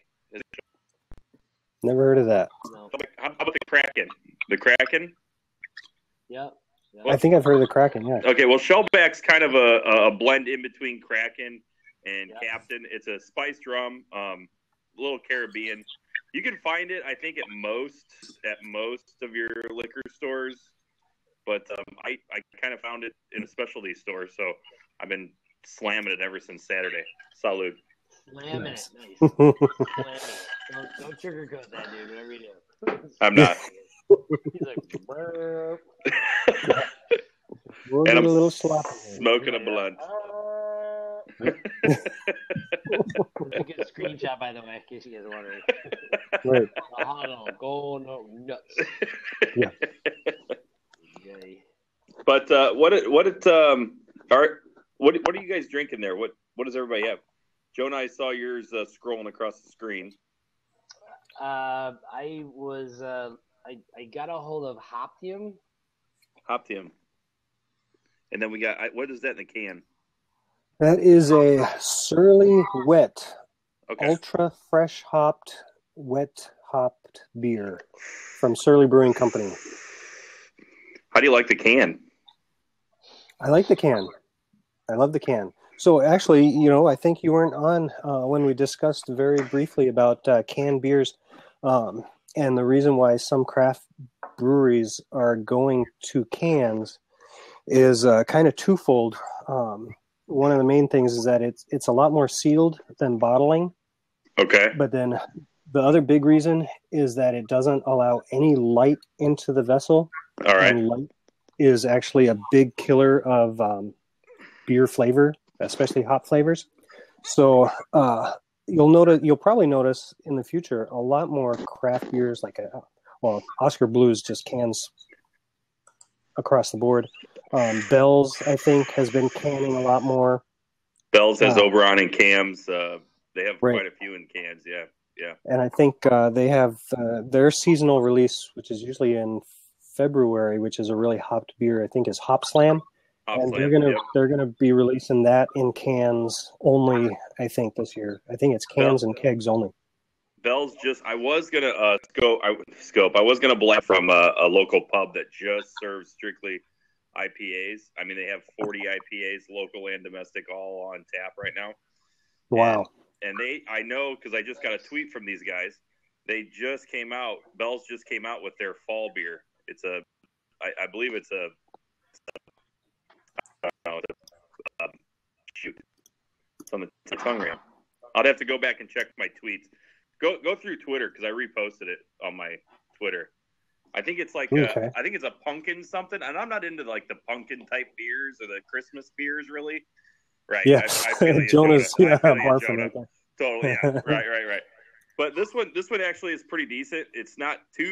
B: Never heard of that.
A: No.
D: How about the Kraken? The Kraken?
A: Yep.
B: I think I've heard of the Kraken, yeah.
D: Okay, well, Shellback's kind of a blend in between Kraken and Captain. It's a spiced rum, a little Caribbean. You can find it, I think, at most of your liquor stores. But I kind of found it in a specialty store, so I've been slamming it ever since Saturday. Salud.
A: Slamming it. Nice. Slamming it. Don't sugarcoat that, dude, whatever you do.
D: I'm not.
A: He's like,
B: We'll
D: and I'm
B: a little sloppy.
D: smoking a blunt.
A: A good screenshot, by the way, in case you guys are wondering.
B: Right.
A: The huddle, go nuts.
B: Yeah.
A: Yay.
D: But what are you guys drinking there? What does everybody have? Jonah, I saw yours scrolling across the screen.
A: I got a hold of Hoptium.
D: Hoptium. And then we got, what is that in the can?
B: That is a Surly Wet,
D: Okay.
B: ultra fresh hopped, wet hopped beer from Surly Brewing Company.
D: How do you like the can?
B: I like the can. I love the can. So actually, I think you weren't on when we discussed very briefly about canned beers, and the reason why some craft breweries are going to cans is kind of twofold. One of the main things is that it's a lot more sealed than bottling.
D: Okay.
B: But then the other big reason is that it doesn't allow any light into the vessel.
D: All right.
B: And light is actually a big killer of beer flavor, especially hop flavors. So you'll probably notice in the future a lot more craft beers like Oscar Blues just cans across the board. Bell's, I think, has been canning a lot more.
D: Bell's has Oberon and Cam's. They have
B: Right.
D: quite a few in cans. Yeah.
B: And I think they have their seasonal release, which is usually in February, which is a really hopped beer. I think is Hop Slam. And they're gonna be releasing that in cans only. I think this year. I think it's cans and kegs only.
D: Bell's I was gonna scope. I was gonna blend from a local pub that just serves strictly IPAs. I mean, they have 40 IPAs, local and domestic, all on tap right now.
B: Wow.
D: And I know because I just got a tweet from these guys. They just came out. Bell's just came out with their fall beer. It's I believe it's a. Shoot, it's on the tongue ring. I'd have to go back and check my tweets. Go through Twitter because I reposted it on my Twitter. I think it's like I think it's a pumpkin something, and I'm not into like the pumpkin type beers or the Christmas beers really. Right.
B: Yeah.
D: I feel you,
B: Jonah's
D: Jonah.
B: right there.
D: Totally. Yeah. Right. But this one actually is pretty decent. It's not too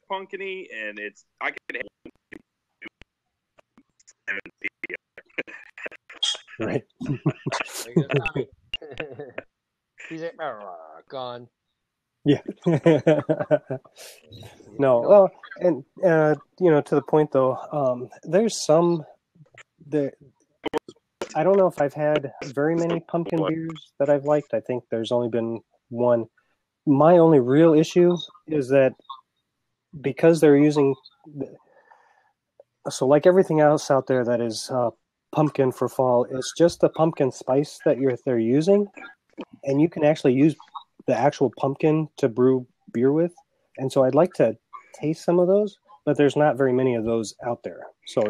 D: pumpkin-y, and I could have
B: right.
A: There you go, Tommy. He's like, gone.
B: Yeah. No. Well, and to the point though, there's some there. I don't know if I've had very many pumpkin beers that I've liked. I think there's only been one. My only real issue is that because they're using, so like everything else out there that is pumpkin for fall, it's just the pumpkin spice that they're using, and you can actually use the actual pumpkin to brew beer with. And so I'd like to taste some of those, but there's not very many of those out there. So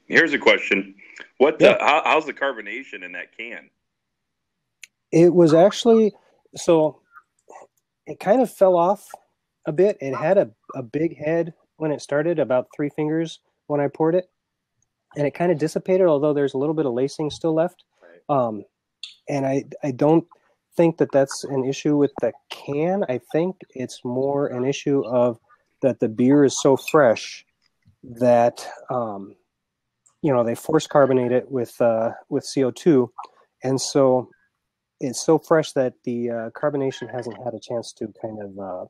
D: here's a question: how's the carbonation in that can?
B: It was actually it kind of fell off a bit. It had a big head when it started, about 3 fingers when I poured it, and it kind of dissipated, although there's a little bit of lacing still left.
D: Right.
B: And I don't think that that's an issue with the can. I think it's more an issue of that the beer is so fresh that they force carbonate it with CO2, and so it's so fresh that the carbonation hasn't had a chance to kind of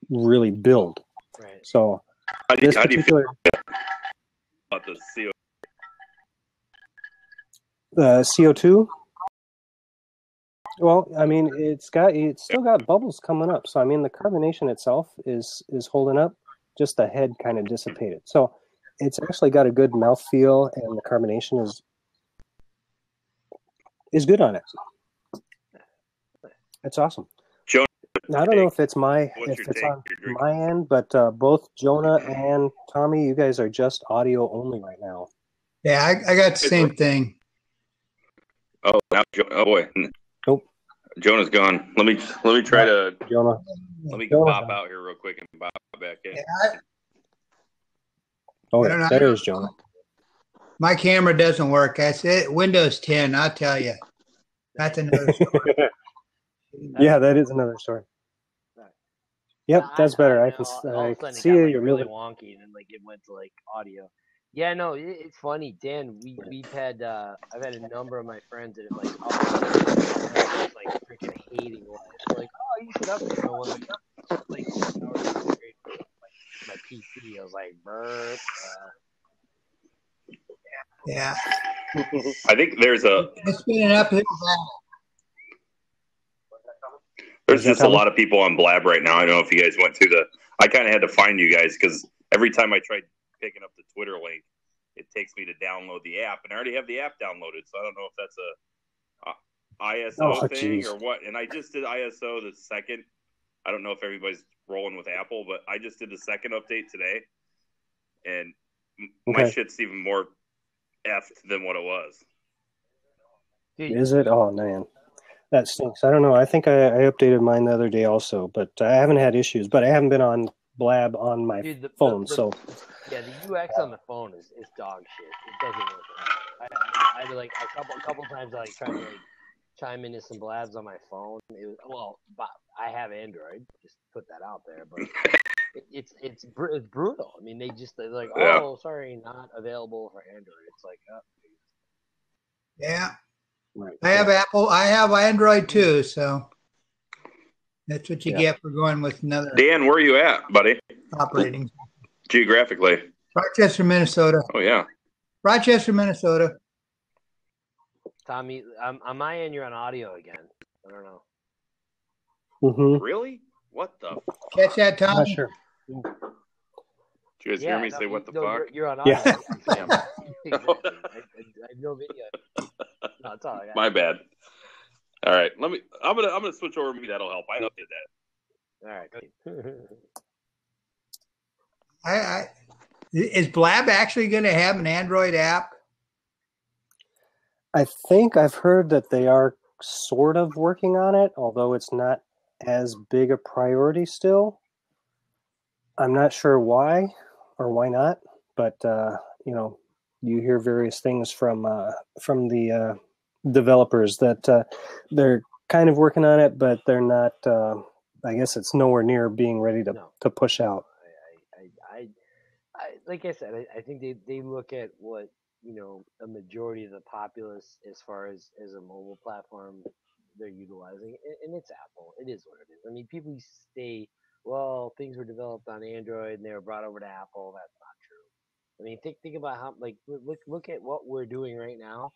B: really build.
A: Right.
B: So
D: how do you feel about the CO2?
B: The CO2. Well, I mean, it's still got bubbles coming up. So I mean, the carbonation itself is holding up. Just the head kind of dissipated. So it's actually got a good mouthfeel, and the carbonation is good on it. It's awesome.
D: Jonah,
B: I don't know if it's on
D: your
B: my end, but both Jonah and Tommy, you guys are just audio only right now.
C: Yeah, I got the same thing.
D: Oh, boy.
B: Nope.
D: Jonah's gone. Let me try to.
B: Jonah.
D: Let me pop out here real quick and pop back in.
C: Yeah,
B: Oh,
C: I don't know.
B: there's Jonah.
C: My camera doesn't work. That's it. Windows 10, I'll tell you. That's another story.
B: Yeah, that is another story. Yep, that's better. I can
A: all
B: I
A: of a
B: can
A: sudden it
B: see
A: got
B: you.
A: like
B: You're
A: really
B: moving.
A: wonky, and then like it went to like audio. Yeah, no, it's funny, Dan. We've had I've had a number of my friends that have like updated and they're just like freaking hating life. They're like, oh, you should update. And I'm like, like 6 hours to upgrade my PC. I was like, burp.
C: Yeah.
D: I think there's
C: It's been an uphill battle.
D: just a lot of people on Blab right now. I don't know if you guys went through I kind of had to find you guys because every time I tried picking up the Twitter link, it takes me to download the app, and I already have the app downloaded, so I don't know if that's a ISO thing or what. And I just did ISO the second. I don't know if everybody's rolling with Apple, but I just did the second update today, and my shit's even more effed than what it was.
B: Is it? Oh man, that stinks. I don't know. I think I updated mine the other day also, but I haven't had issues. But I haven't been on Blab on my phone, so
A: yeah, the UX on the phone is dog shit. It doesn't work. I like a couple times I like tried to like chime into some blabs on my phone. It was I have Android. Just put that out there, but it's brutal. I mean, they're like, oh, sorry, not available for Android. It's like, oh.
C: Yeah.
B: Right.
C: I have Apple. I have Android too, so that's what you get for going with another.
D: Dan, where are you at, buddy?
C: Operating
D: geographically.
C: Rochester, Minnesota.
D: Oh yeah.
C: Rochester, Minnesota.
A: Tommy, on my end, you're on audio again. I don't know.
B: Mm-hmm.
D: Really? What the?
C: Catch that, Tommy?
B: Not sure.
D: Did you guys hear me say what the fuck?
A: You're on audio.
B: Yeah.
A: Exactly. I have no video. No, it's all right.
D: My bad. All right, I'm gonna switch over to me. That'll help. I updated that.
A: All right.
C: Is Blab actually going to have an Android app?
B: I think I've heard that they are sort of working on it, although it's not as big a priority still. I'm not sure why or why not, but you hear various things from the developers that they're kind of working on it, but they're not. I guess it's nowhere near being ready to push out.
A: Like I said, I think they look at what a majority of the populace as far as a mobile platform they're utilizing, and it's Apple. It is what it is. I mean, people say, well, things were developed on Android and they were brought over to Apple. That's not true. I mean, think about how look at what we're doing right now.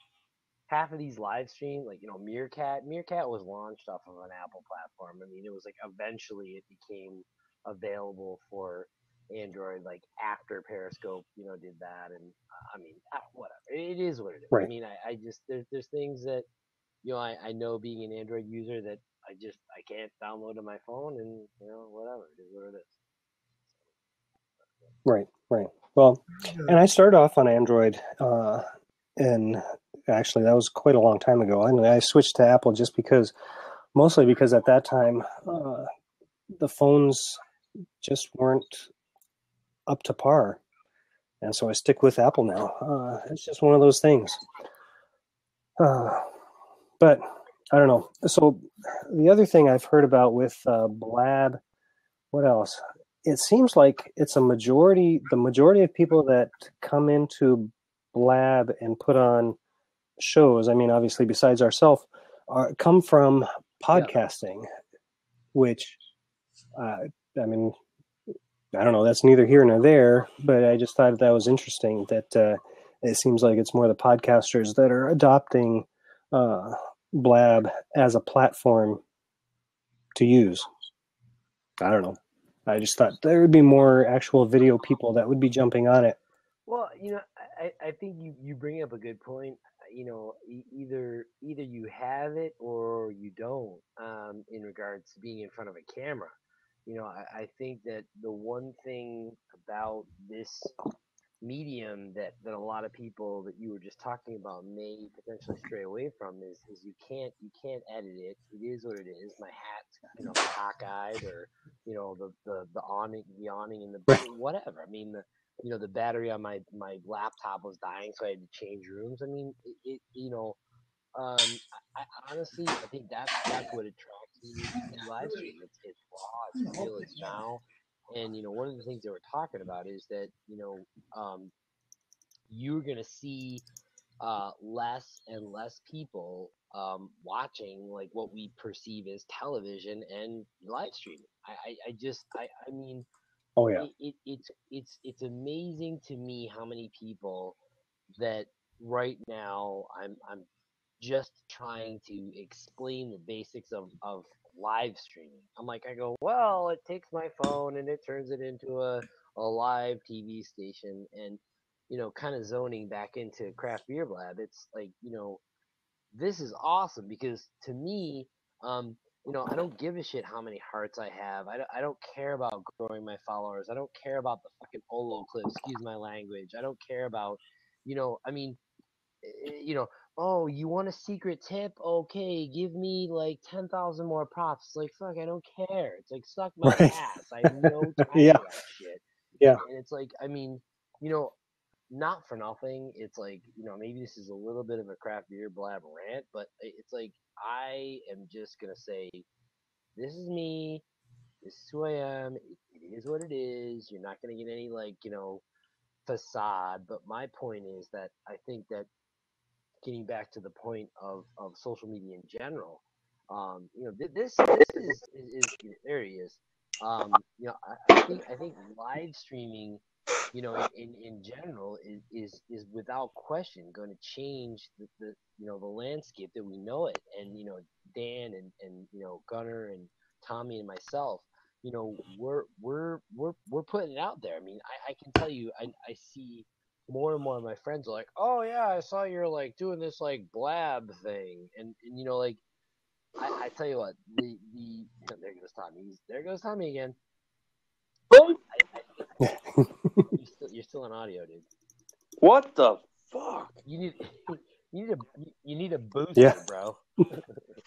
A: Half of these live streams, like Meerkat was launched off of an Apple platform. I mean, it was like eventually it became available for Android, like after Periscope did that, and I mean whatever, it is what it is.
B: Right.
A: I mean, I just there's things that I know, being an Android user, that I can't download on my phone, and whatever, it is what it is.
B: Right. Well, and I started off on Android, and actually that was quite a long time ago. And I switched to Apple mostly because at that time the phones just weren't up to par, and so I stick with Apple now. It's just one of those things. But I don't know. So the other thing I've heard about with Blab, what else? It seems like it's the majority of people that come into Blab and put on shows, I mean, obviously besides ourselves, come from podcasting, which, I mean, I don't know, that's neither here nor there, but I just thought that was interesting that it seems like it's more the podcasters that are adopting Blab as a platform to use. I don't know. I just thought there would be more actual video people that would be jumping on it.
A: Well, I think you bring up a good point. Either you have it or you don't, in regards to being in front of a camera. I think that the one thing about this medium that a lot of people that you were just talking about may potentially stray away from is you can't edit it. It is what it is. My hat's cockeyed, or the awning in the whatever. I mean, the battery on my laptop was dying, so I had to change rooms. I mean, honestly, I think that's what attracts me to live stream. It's raw, it's real, it's now. And one of the things they were talking about is that you're gonna see less and less people watching like what we perceive as television and live streaming. I mean,
B: Oh yeah.
A: it's amazing to me how many people that right now I'm just trying to explain the basics of live streaming. I go, well, it takes my phone and it turns it into a live TV station, and kind of zoning back into Craft Beer Blab. It's like, this is awesome because to me, I don't give a shit how many hearts I have. I don't care about growing my followers. I don't care about the fucking Olo clip. Excuse my language. I don't care about, I mean, oh, you want a secret tip? Okay, give me like 10,000 more props. It's like, fuck, I don't care. It's like, suck my
B: Right.
A: ass. I have no time
B: Yeah.
A: for that shit.
B: Yeah.
A: And it's like, I mean, you know, not for nothing. It's like, maybe this is a little bit of a Craft Beer Blab rant, but it's like, I am just going to say, this is me. This is who I am. It is what it is. You're not going to get any, like, facade. But my point is that I think that getting back to the point of social media in general, this is there he is. I think live streaming, in general is without question going to change the landscape that we know it. And Dan and Gunner and Tommy and myself, we're putting it out there. I mean, I can tell you, I see more and more of my friends are like, oh yeah, I saw you're like doing this like blab thing, and like I tell you what, there goes Tommy again. You're still on audio, dude.
D: What the fuck?
A: You need you need a booster,
B: Yeah.
A: bro.
D: You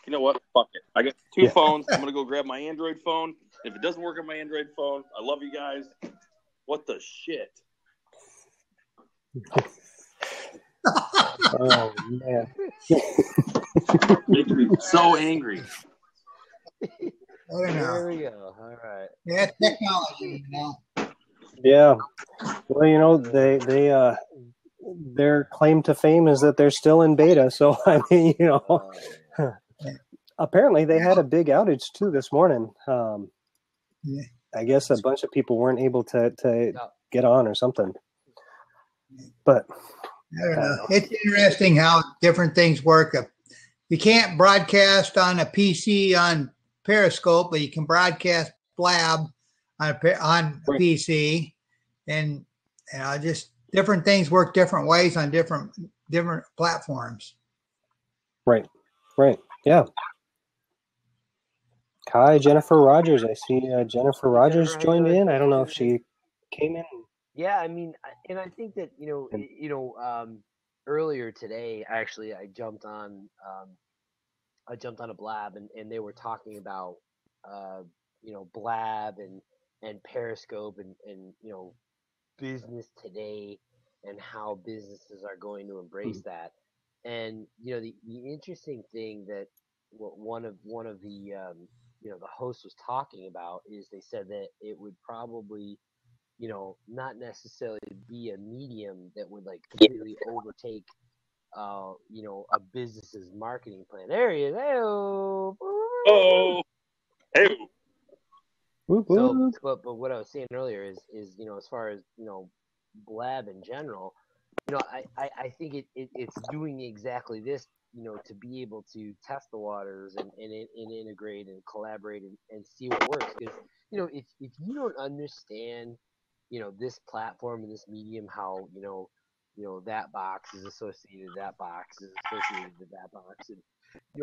D: know what? Fuck it. I got two phones. I'm gonna go grab my Android phone. If it doesn't work on my Android phone, I love you guys. What the shit?
B: Oh man.
D: Makes me so angry.
C: I don't know.
A: There we go. All right.
C: Yeah, technology,
B: Yeah. Well, their claim to fame is that they're still in beta. So I mean, apparently they had a big outage too this morning.
C: Yeah.
B: I guess a bunch of people weren't able to get on or something. But
C: I don't know. It's interesting how different things work. You can't broadcast on a PC on Periscope, but you can broadcast Blab on a PC, and just different things work different ways on different platforms.
B: Right. Yeah. Hi, Jennifer Rogers. I see Jennifer Rogers joined in. I don't know if she came in.
A: Yeah, I mean, and I think that earlier today, actually, I jumped on a Blab, and they were talking about Blab and Periscope and business today and how businesses are going to embrace that. And the interesting thing that one of the the hosts was talking about is they said that it would probably not necessarily be a medium that would like completely overtake a business's marketing plan. There he is.
D: Oh, hey.
A: So, but what I was saying earlier is as far as Blab in general, I think it's doing exactly this, to be able to test the waters and integrate and collaborate and see what works. Because if you don't understand this platform and this medium, how that box is associated with that box is associated with that box, and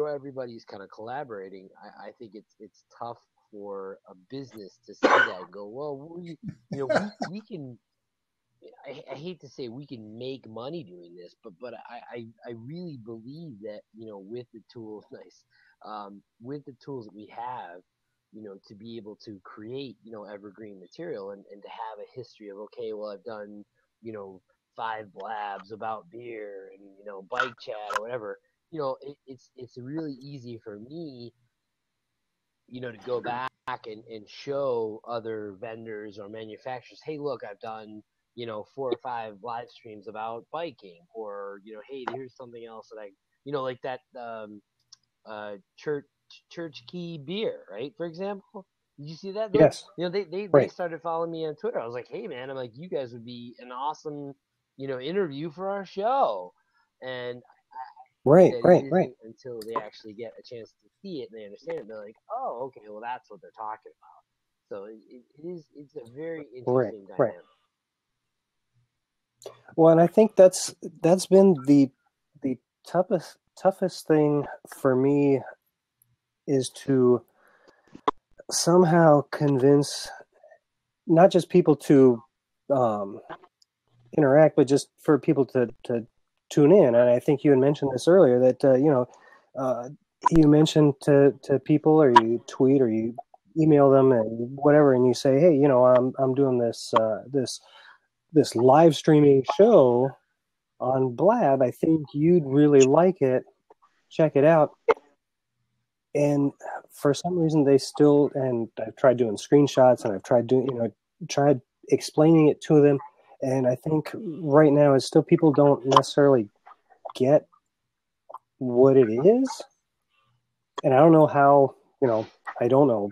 A: everybody's kind of collaborating. I think it's tough for a business to see that and go, well, we can. I hate to say we can make money doing this, but I really believe that with the tools, with the tools that we have, to be able to create, evergreen material and to have a history of, okay, well, I've done, 5 blabs about beer and, bike chat or whatever, it's really easy for me, to go back and show other vendors or manufacturers, hey, look, I've done, 4 or 5 live streams about biking, or, hey, here's something else that like that, church key beer, right? For example, did you see that?
B: Yes.
A: They
B: Right.
A: started following me on Twitter. I was like, hey man, I'm like, you guys would be an awesome, interview for our show. And
B: Right.
A: that it
B: Right. Right.
A: isn't until they actually get a chance to see it and they understand it. They're like, oh, okay, well that's what they're talking about. So it's a very
B: Right.
A: interesting
B: Right.
A: dynamic.
B: Well, and I think that's been the toughest thing for me, is to somehow convince not just people to interact, but just for people to tune in. And I think you had mentioned this earlier, that you mentioned to people, or you tweet, or you email them and whatever, and you say, hey, I'm doing this this live streaming show on Blab. I think you'd really like it. Check it out. And for some reason, they still, and I've tried doing screenshots, and I've tried doing, tried explaining it to them. And I think right now it's still, people don't necessarily get what it is. And I don't know how, I don't know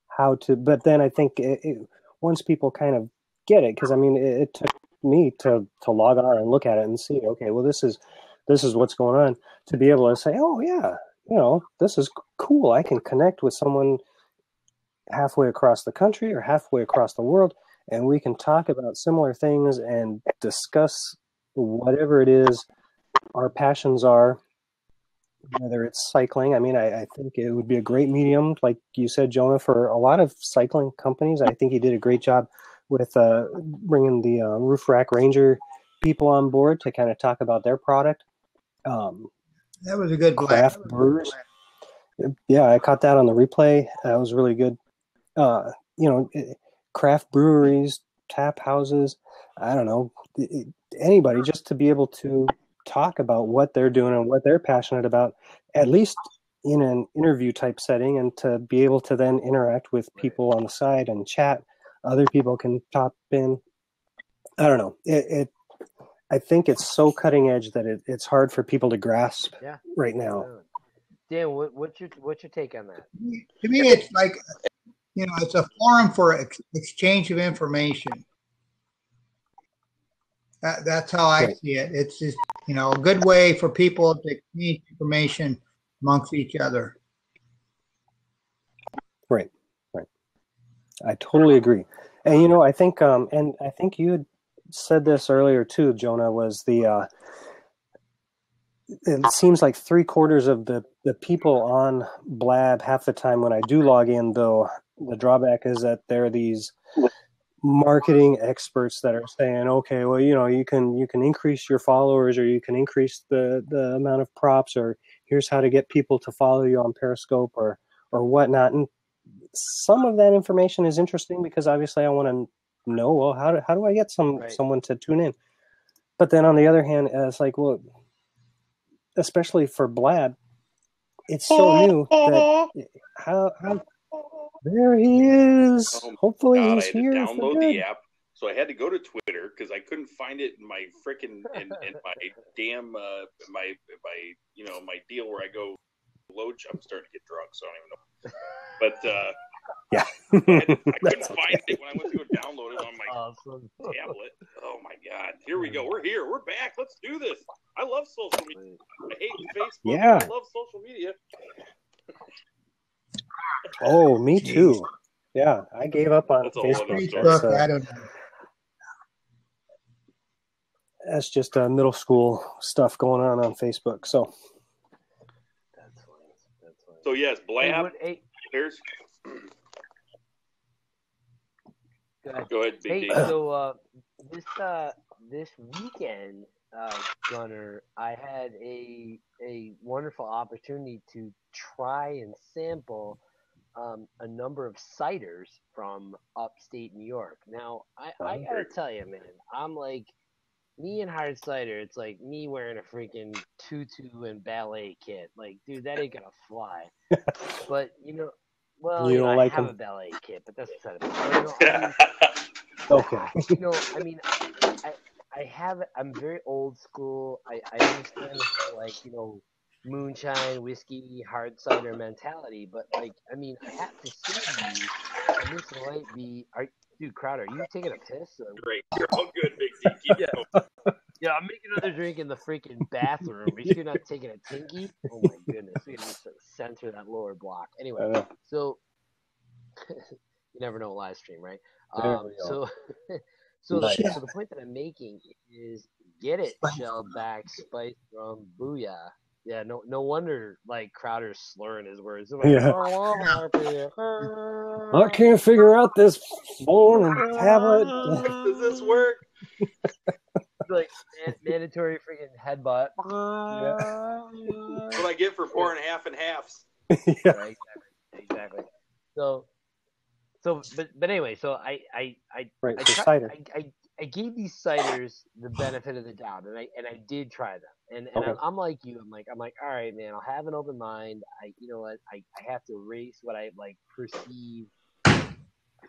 B: how to, but then I think once people kind of get it, because I mean, it took me to log on and look at it and see, okay, well, this is what's going on, to be able to say, oh yeah, this is cool. I can connect with someone halfway across the country or halfway across the world, and we can talk about similar things and discuss whatever it is our passions are, whether it's cycling. I mean, I think it would be a great medium, like you said, Jonah, for a lot of cycling companies. I think you did a great job with bringing the Roof Rack Ranger people on board to kind of talk about their product.
C: That was a good
B: Craft brewers. Yeah, I caught that on the replay. That was really good. Craft breweries, tap houses, I don't know, anybody, just to be able to talk about what they're doing and what they're passionate about, at least in an interview type setting, and to be able to then interact with people on the side and chat. Other people can pop in. I don't know. I think it's so cutting edge that it's hard for people to grasp right now.
A: Dan, what's your take on that?
C: To me, it's like, it's a forum for exchange of information. That's how I see it. It's just, a good way for people to exchange information amongst each other.
B: Right. I totally agree. And, I think, and I think you had said this earlier too, Jonah, was it seems like 3/4 of the people on Blab, half the time when I do log in, though, the drawback is that there are these marketing experts that are saying, okay, well, you can increase your followers, or you can increase the amount of props, or here's how to get people to follow you on Periscope or whatnot. And some of that information is interesting, because obviously I want to know, well, how do I get someone to tune in? But then on the other hand, it's like, well, especially for Blab, it's so new that how there he is.
D: Oh, God,
B: Hopefully he's here.
D: I had to download the app, so I had to go to Twitter because I couldn't find it in my freaking in my damn my deal where I go load. I'm starting to get drunk, so I don't even know. But
B: yeah,
D: I couldn't find it when I went to go download it on my tablet. Oh my God! Here we go. We're here. We're back. Let's do this. I love social media. I hate Facebook.
B: Yeah.
D: I love social media.
B: Oh, me too. Yeah, I gave up on Facebook.
C: I don't know.
B: That's just middle school stuff going on Facebook. So
A: that's funny.
D: So yes, Blab. There's. Go ahead, Big D.
A: So this weekend, Gunner, I had a wonderful opportunity to try and sample a number of ciders from upstate New York. Now, I gotta tell you, man, I'm like, me and hard cider, it's like me wearing a freaking tutu and ballet kit. Like, dude, that ain't gonna fly. But, well,
B: You don't
A: I
B: like
A: have
B: them?
A: a ballet kit, but that's beside the point.
B: Okay.
A: I'm very old school. I understand the whole, like, moonshine, whiskey, hard cider mentality, but like, I mean, I have to say to you, and this might be, dude, Crowder, are you taking a piss?
D: Great. You're all good, Big D. Keep
A: Yeah.
D: going.
A: Yeah, I'm making another drink in the freaking bathroom. Are you sure you're not taking a tinky? Oh my goodness, we gotta just censor that lower block. Anyway, so you never know, live stream, right? So
B: Nice.
A: so the point that I'm making is, get it, shelled back, spiced rum, booyah. Yeah, no wonder like Crowder's slurring his words. Like,
B: Yeah. I can't figure out this phone and tablet.
D: Does this work?
A: Like mandatory freaking headbutt.
D: What I get for pouring half and halves.
B: Yeah.
A: Right, exactly. So, but anyway, so I
B: cider.
A: I gave these ciders the benefit of the doubt, and I did try them, and
B: Okay.
A: I'm like you, I'm like, all right, man, I'll have an open mind. You know what, I have to erase what I like perceive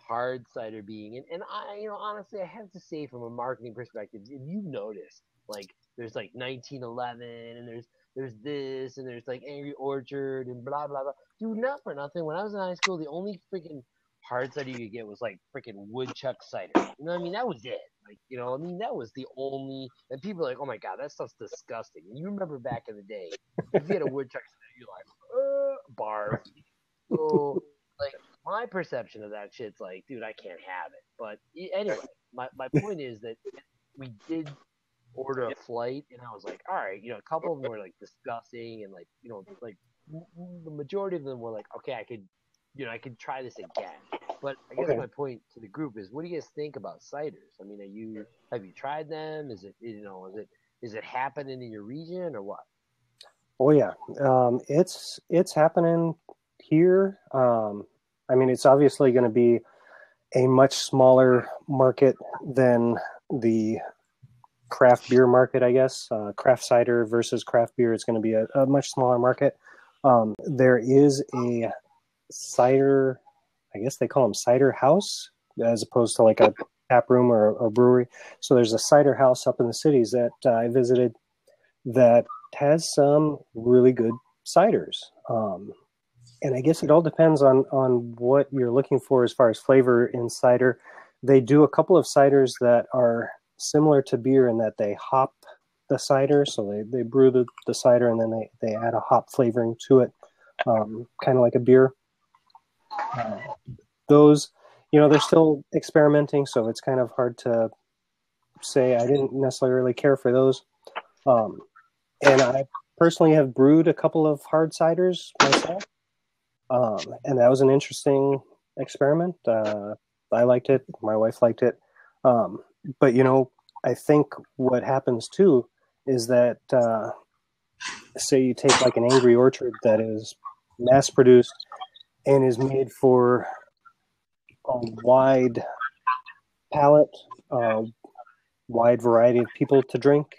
A: hard cider being, and I honestly, I have to say, from a marketing perspective, if you've noticed, like, there's like 1911, and there's this, and there's like Angry Orchard, and blah blah blah. Dude, not for nothing, when I was in high school, the only freaking hard cider you could get was like freaking woodchuck cider. You know what I mean? That was it. Like, I mean, that was the only. And people are like, oh my god, that stuff's disgusting. And you remember back in the day, if you had a woodchuck cider, you're like, barf. So, like, my perception of that shit's like, dude, I can't have it. But anyway, my point is that we did order a flight, and I was like, all right, a couple of them were like disgusting, and like, like the majority of them were like, okay, I could try this again. But I guess my point to the group is, what do you guys think about ciders? I mean, have you tried them? Is it happening in your region or what?
B: Oh yeah, it's happening here. I mean, it's obviously going to be a much smaller market than the craft beer market, I guess. Craft cider versus craft beer is going to be a much smaller market. There is a cider, I guess they call them cider house, as opposed to like a tap room or a brewery. So there's a cider house up in the cities that I visited that has some really good ciders. And I guess it all depends on what you're looking for as far as flavor in cider. They do a couple of ciders that are similar to beer in that they hop the cider. So they brew the cider, and then they add a hop flavoring to it, kind of like a beer. Those, they're still experimenting, so it's kind of hard to say. I didn't necessarily care for those. And I personally have brewed a couple of hard ciders myself. And that was an interesting experiment. I liked it. My wife liked it. But, I think what happens too is that, say you take like an Angry Orchard that is mass produced and is made for a wide palette, wide variety of people to drink.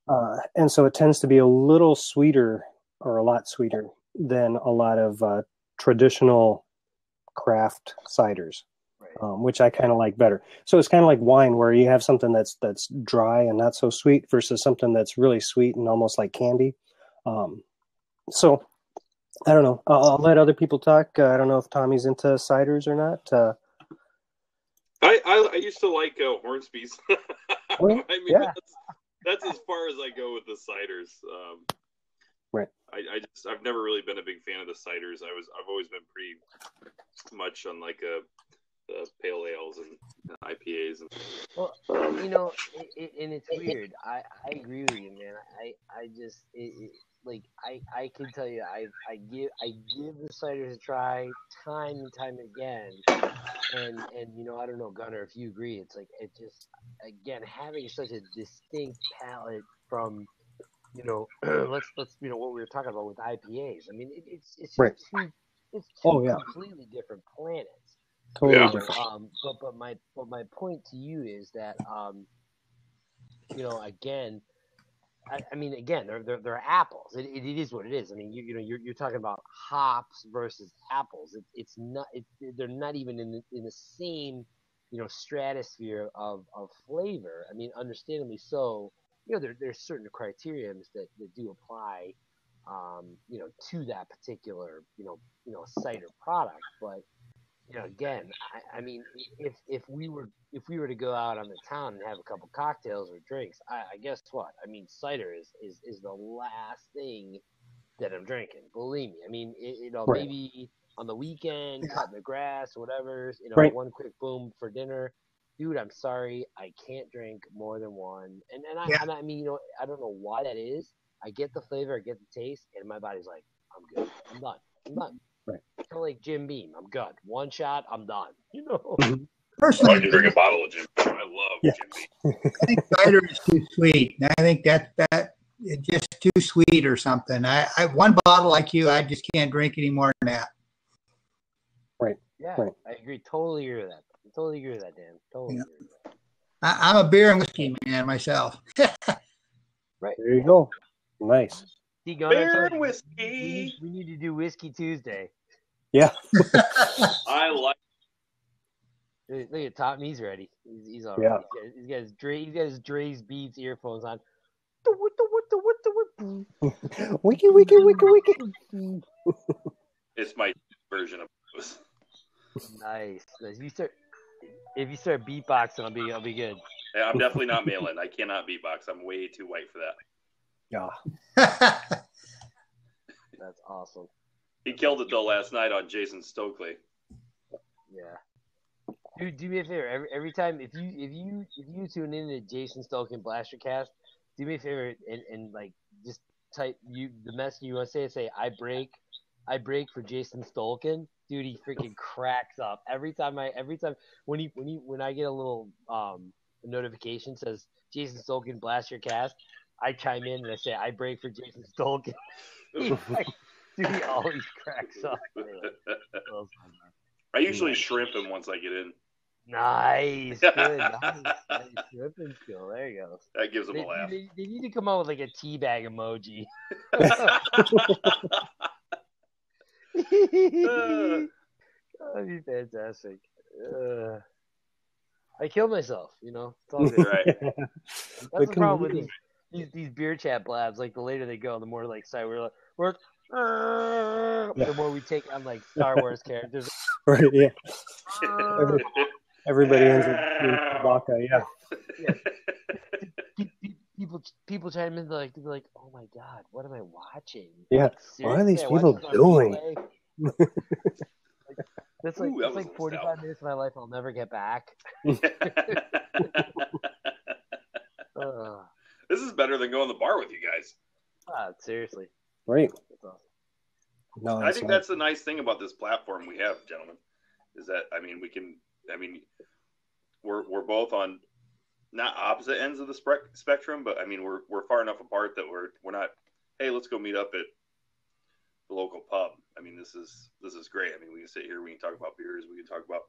B: And so it tends to be a little sweeter, or a lot sweeter, than a lot of traditional craft ciders, which I kind of like better. So it's kind of like wine, where you have something that's dry and not so sweet versus something that's really sweet and almost like candy. So I don't know. I'll let other people talk. I don't know if Tommy's into ciders or not.
D: I used to like Hornsby's.
B: I mean, yeah.
D: That's as far as I go with the ciders.
B: Right.
D: I've never really been a big fan of the ciders. I've always been pretty much on like the pale ales and IPAs.
A: Well, and it's weird. I agree with you, man. I just I can tell you, I give the ciders a try time and time again, and I don't know, Gunnar, if you agree. It's like, it just, again, having such a distinct palate from let's what we were talking about with IPAs. I mean, it's just
B: right.
A: two it's two
B: Oh, yeah.
A: completely different planets.
B: Totally
D: Yeah.
B: different.
A: But my point to you is that again, I mean, again, they're apples. It is what it is. I mean, you're talking about hops versus apples. It's not. They're not even in the same stratosphere of flavor. I mean, understandably so. There's certain criterions that do apply, to that particular cider product. But again, I mean, if we were to go out on the town and have a couple cocktails or drinks, I guess what? I mean, cider is the last thing that I'm drinking. Believe me. I mean,
B: Right.
A: maybe on the weekend, cutting the grass, whatever.
B: Right.
A: One quick boom for dinner. Dude, I'm sorry, I can't drink more than one. And I mean, I don't know why that is. I get the flavor, I get the taste, and my body's like, I'm good. I'm done.
B: Right.
A: Kind of like Jim Beam. I'm good. One shot, I'm done.
B: Mhm.
C: Personally,
D: I can drink a bottle of Jim. I love
B: Yeah.
D: Jim Beam.
C: I think cider is too sweet. And I think that it's just too sweet or something. I one bottle like you, I just can't drink any more than that.
A: Yeah,
B: Right.
A: I agree. Totally agree with that. Totally agree with that, Dan. Totally
C: Yeah.
A: agree with that.
C: I'm a beer and whiskey man myself.
A: Right.
B: There you go. Nice.
A: See, Gunnar,
D: Beer
A: I told
D: and
A: you,
D: whiskey.
A: we need to do Whiskey Tuesday.
B: Yeah.
D: I like.
A: Look at Tom. He's ready. He's all
B: Yeah.
A: right. He's got his Dre's Beats earphones on.
B: Wiki, wiki, wiki, wiki.
D: It's my version of this.
A: Nice. If you start beatboxing, I'll be good.
D: Yeah, I'm definitely not mailing. I cannot beatbox. I'm way too white for that.
B: Yeah.
A: That's awesome.
D: He killed it though last night on Jason Stokely.
A: Yeah. Dude, do me a favor. Every time if you tune in to Jason Stolken Blastercast, do me a favor and like just type the message you want to say I break for Jason Stolken. Dude, he freaking cracks up every time when I get a little notification says Jason Stolken Blastercast, I chime in and I say I break for Jason Stolken. Dude, he always cracks up.
D: I usually shrimp him once I get in.
A: Nice, good, nice shrimping skill. There you go.
D: That gives him a laugh.
A: They need to come out with like a teabag emoji. That'd be fantastic. I killed myself, It's all good.
D: Right.
A: That's the problem with these beer chat blabs. Like the later they go, the more like the more we take on like Star Wars characters.
B: Right. Yeah. Everybody ends up being Chewbacca. Yeah.
A: People chime in like, oh my god, what am I watching?
B: Yeah.
A: Like,
B: what are these
A: seriously,
B: people doing?
A: That's like 45 minutes of my life I'll never get back.
D: This is better than going to the bar with you guys.
A: Seriously.
B: Right.
A: That's awesome.
B: No,
D: I think that's the nice thing about this platform we have, gentlemen, is that we're both on not opposite ends of the spectrum, but I mean we're far enough apart that we're not. Hey, let's go meet up at the local pub. I mean, this is great. I mean, we can sit here, we can talk about beers, we can talk about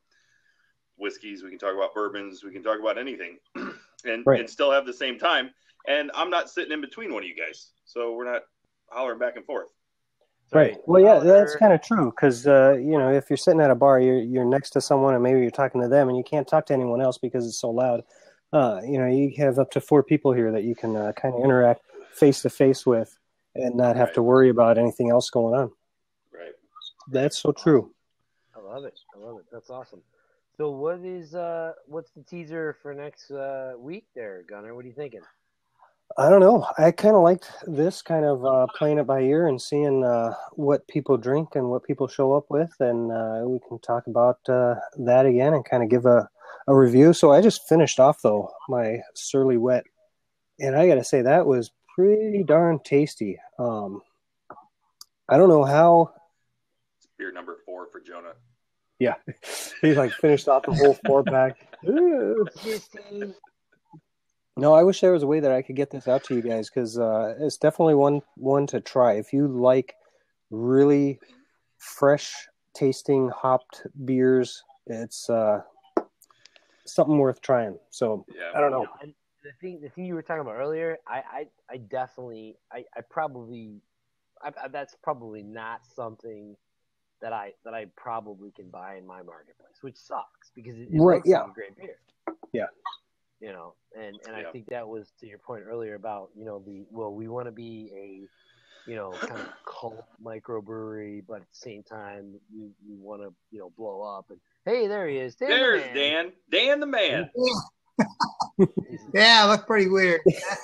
D: whiskeys, we can talk about bourbons, we can talk about anything, and still have the same time. And I'm not sitting in between one of you guys, so we're not hollering back and forth.
B: Right. Well, yeah, that's kind of true because if you're sitting at a bar, you're next to someone, and maybe you're talking to them, and you can't talk to anyone else because it's so loud. You have up to 4 people here that you can kind of interact face to face with, and not have to worry about anything else going on.
D: Right.
B: That's so true.
A: I love it. That's awesome. So what's the teaser for next week there, Gunnar? What are you thinking?
B: I don't know. I kind of liked this kind of playing it by ear and seeing what people drink and what people show up with, and we can talk about that again and kind of give a review. So I just finished off, though, my Surly Wet, and I got to say that was pretty darn tasty. I don't know how.
D: It's beer number 4 for Jonah.
B: Yeah, he finished off the whole 4-pack. No, I wish there was a way that I could get this out to you guys because it's definitely one to try. If you like really fresh tasting hopped beers. It's something worth trying. So
D: Yeah.
B: I don't know.
A: And the thing you were talking about earlier, I definitely, that's probably not something that I probably can buy in my marketplace, which sucks because it
B: Right,
A: looks
B: yeah.
A: like a great beer.
B: Yeah.
A: You know, and
D: Yeah.
A: I think that was to your point earlier about, you know, we want to be a, you know, kind of cult microbrewery, but at the same time we want to, you know, blow up. And hey, there he is. Dan
D: There's
A: the man.
D: Dan. Dan the man.
C: Yeah, it looked pretty weird.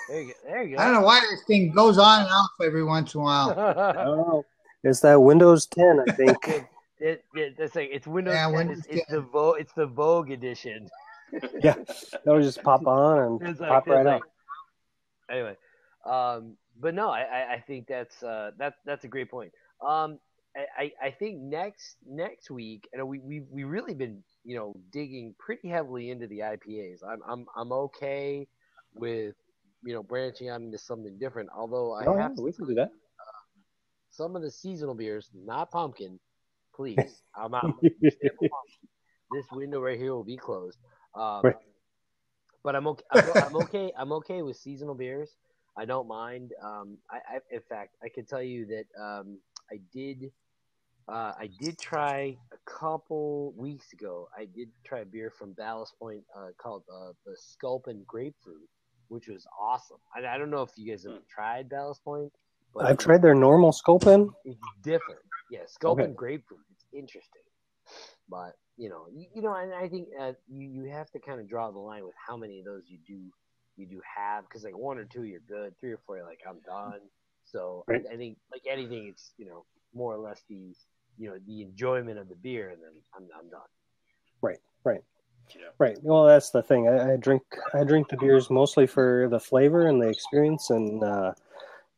A: There you go. There you go.
C: I don't know why this thing goes on and off every once in a while.
B: I don't know. It's that Windows 10, I think.
A: That's like, it's Windows
C: Yeah,
A: 10.
C: Windows
A: It's the Vogue edition.
B: Yeah. That'll just pop on and
A: It's like,
B: pop right
A: it's
B: up.
A: like- anyway, but no, I think that's a great point. I think next week, and we really been, you know, digging pretty heavily into the IPAs. I'm okay with, you know, branching out into something different. Although I
B: Oh,
A: have
B: yeah, we can do that.
A: some of the seasonal beers, not pumpkin, please. I'm out. This window right here will be closed.
B: Right.
A: But I'm okay. I'm okay with seasonal beers. I don't mind. In fact, I can tell you that I did try a couple weeks ago. I did try a beer from Ballast Point called the Sculpin Grapefruit, which was awesome. I don't know if you guys have tried Ballast Point, but
B: I've tried their normal Sculpin.
A: it's different. Yeah, Sculpin
B: Okay.
A: Grapefruit. It's interesting, but you know, and I think you have to kind of draw the line with how many of those you do have, because like one or two you're good, 3 or 4 you're like I'm done. So
B: Right.
A: I think like anything, it's, you know, more or less the enjoyment of the beer, and then I'm done.
B: Right.
D: Yeah.
B: Right. Well, that's the thing. I drink the beers mostly for the flavor and the experience, and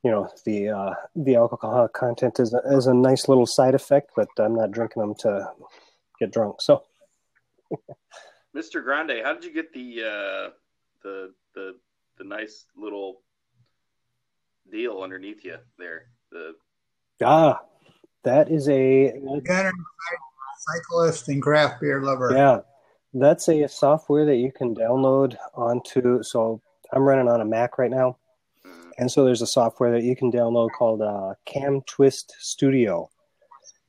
B: you know, the alcohol content is a nice little side effect, but I'm not drinking them to get drunk. So,
D: Mr. Grande, how did you get the nice little deal underneath you there?
B: that is a
C: Gunner, cyclist, and craft beer lover.
B: yeah. That's a software that you can download onto. So I'm running on a Mac right now, and so there's a software that you can download called Cam Twist Studio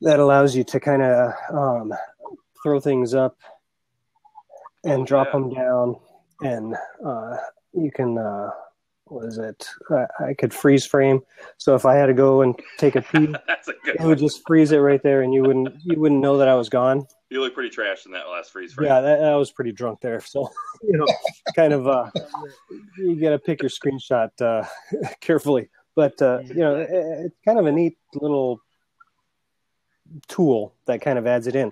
B: that allows you to kind of throw things up and drop them down, and you can what is it? I could freeze frame. So if I had to go and take a pee,
D: That's a good
B: it
D: one.
B: would just freeze it right there, and you wouldn't know that I was gone.
D: You look pretty trashed in that last freeze frame.
B: Yeah, I was pretty drunk there. So, you know, kind of you got to pick your screenshot carefully. But you know, it's kind of a neat little tool that kind of adds it in.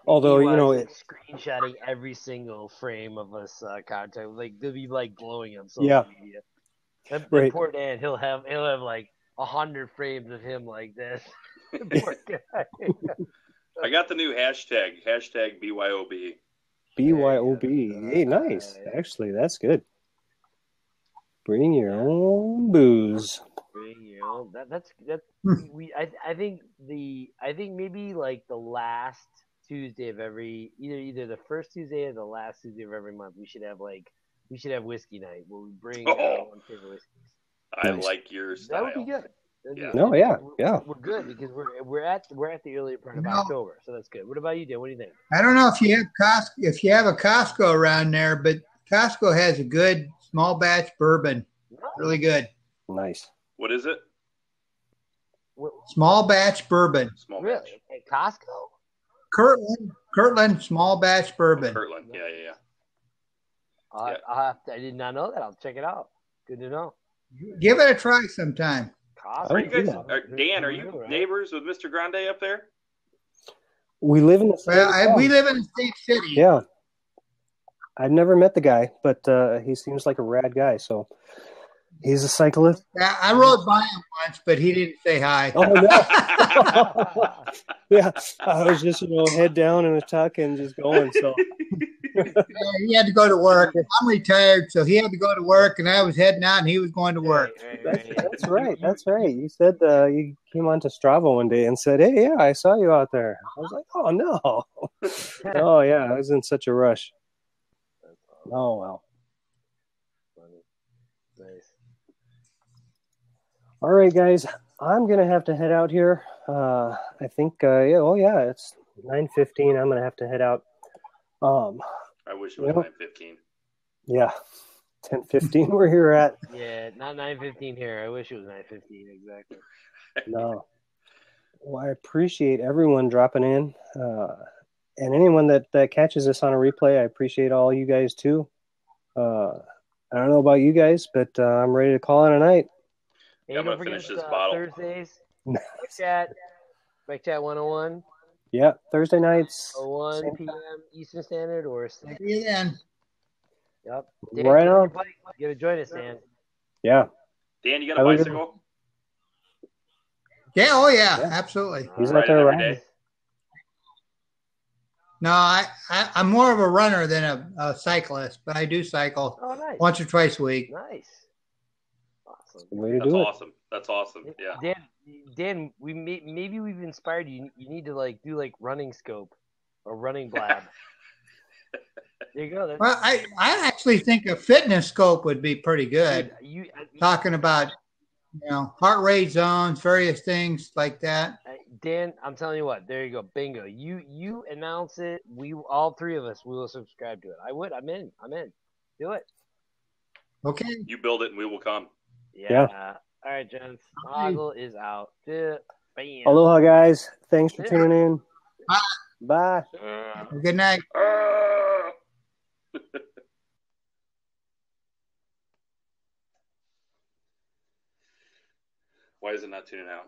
B: Although, you know,
A: screenshotting every single frame of us content, like they'll be like blowing on social
B: Yeah.
A: media. That
B: Right.
A: poor Dan, he'll have like 100 frames of him like this. Poor guy.
D: I got the new hashtag BYOB.
B: BYOB. Hey, nice. Actually, that's good. Bring your own booze.
A: Bring your own. That's I think maybe like the last Tuesday of every either the first Tuesday or the last Tuesday of every month we should have whiskey night where we bring our own favorite whiskeys.
D: I
B: Nice.
D: like your style.
A: That would be good.
D: Yeah.
B: No, yeah.
A: We're good because we're at the earlier part of
C: No.
A: October, so that's good. What about you, Dan? What do you think?
C: I don't know if you have a Costco around there, but Costco has a good small batch bourbon. Really good.
B: Nice.
D: What is it?
C: Small batch bourbon.
D: Small batch.
A: Really? At Costco?
C: Kirtland small batch bourbon.
D: Kirtland. Yeah.
A: I did not know that. I'll check it out. Good to know.
C: Give it a try sometime.
A: Costco.
D: Are you guys,
B: Yeah.
D: Dan, are you neighbors with Mr. Grande up there?
B: We live in the same town.
C: We live in the same city.
B: Yeah. I've never met the guy, but he seems like a rad guy. So he's a cyclist.
C: I rode by him once, but he didn't say hi.
B: Oh, no. Yeah. I was just, head down in a tuck and just going. So
C: He had to go to work. I'm retired, so he had to go to work, and I was heading out, and he was going to work.
B: That's right. That's right. You said you came onto Strava one day and said, "Hey, yeah, I saw you out there." I was like, "Oh no!" Oh yeah, I was in such a rush. Oh well.
A: Nice.
B: All right, guys. I'm gonna have to head out here. I think. Yeah. Oh yeah. It's 9:15. I'm gonna have to head out.
D: I wish it was 9:15.
B: Yeah. 10:15. Where you're at.
A: Yeah, not 9:15 here. I wish it was 9:15 exactly.
B: No. Well, I appreciate everyone dropping in, and anyone that catches this on a replay. I appreciate all you guys too. I don't know about you guys, but I'm ready to call it a night.
A: Hey,
D: Yeah, I'm
A: don't
D: gonna
A: forget
D: finish this bottle.
A: Thursdays. Bike Chat 101.
B: Yeah, Thursday nights.
A: 1 p.m. Eastern Standard or 6.
C: See you then.
A: Yep. Dan,
B: Right on.
A: You gotta join us, Dan.
B: Yeah.
D: Dan, you got a bicycle?
C: Yeah. Oh yeah. Absolutely.
B: He's out there
D: every
B: riding.
D: day?
C: No, I'm more of a runner than a cyclist, but I do cycle once or twice a week.
A: Nice. Awesome.
B: Way to
D: That's
B: do
D: awesome. That's awesome. Yeah.
A: Dan, maybe we've inspired you. You need to do running scope or running blab. There you go.
C: Well, I actually think a fitness scope would be pretty good.
A: Dude,
C: talking about heart rate zones, various things like that.
A: Dan, I'm telling you what. There you go. Bingo. You announce it. We all three of us we will subscribe to it. I would. I'm in. Do it.
C: Okay.
D: You build it and we will come.
B: Yeah.
A: All right, gents. Hoggle is out. Bam.
B: Aloha, guys. Thanks for tuning in. Bye.
C: Good night.
D: Why is it not tuning out?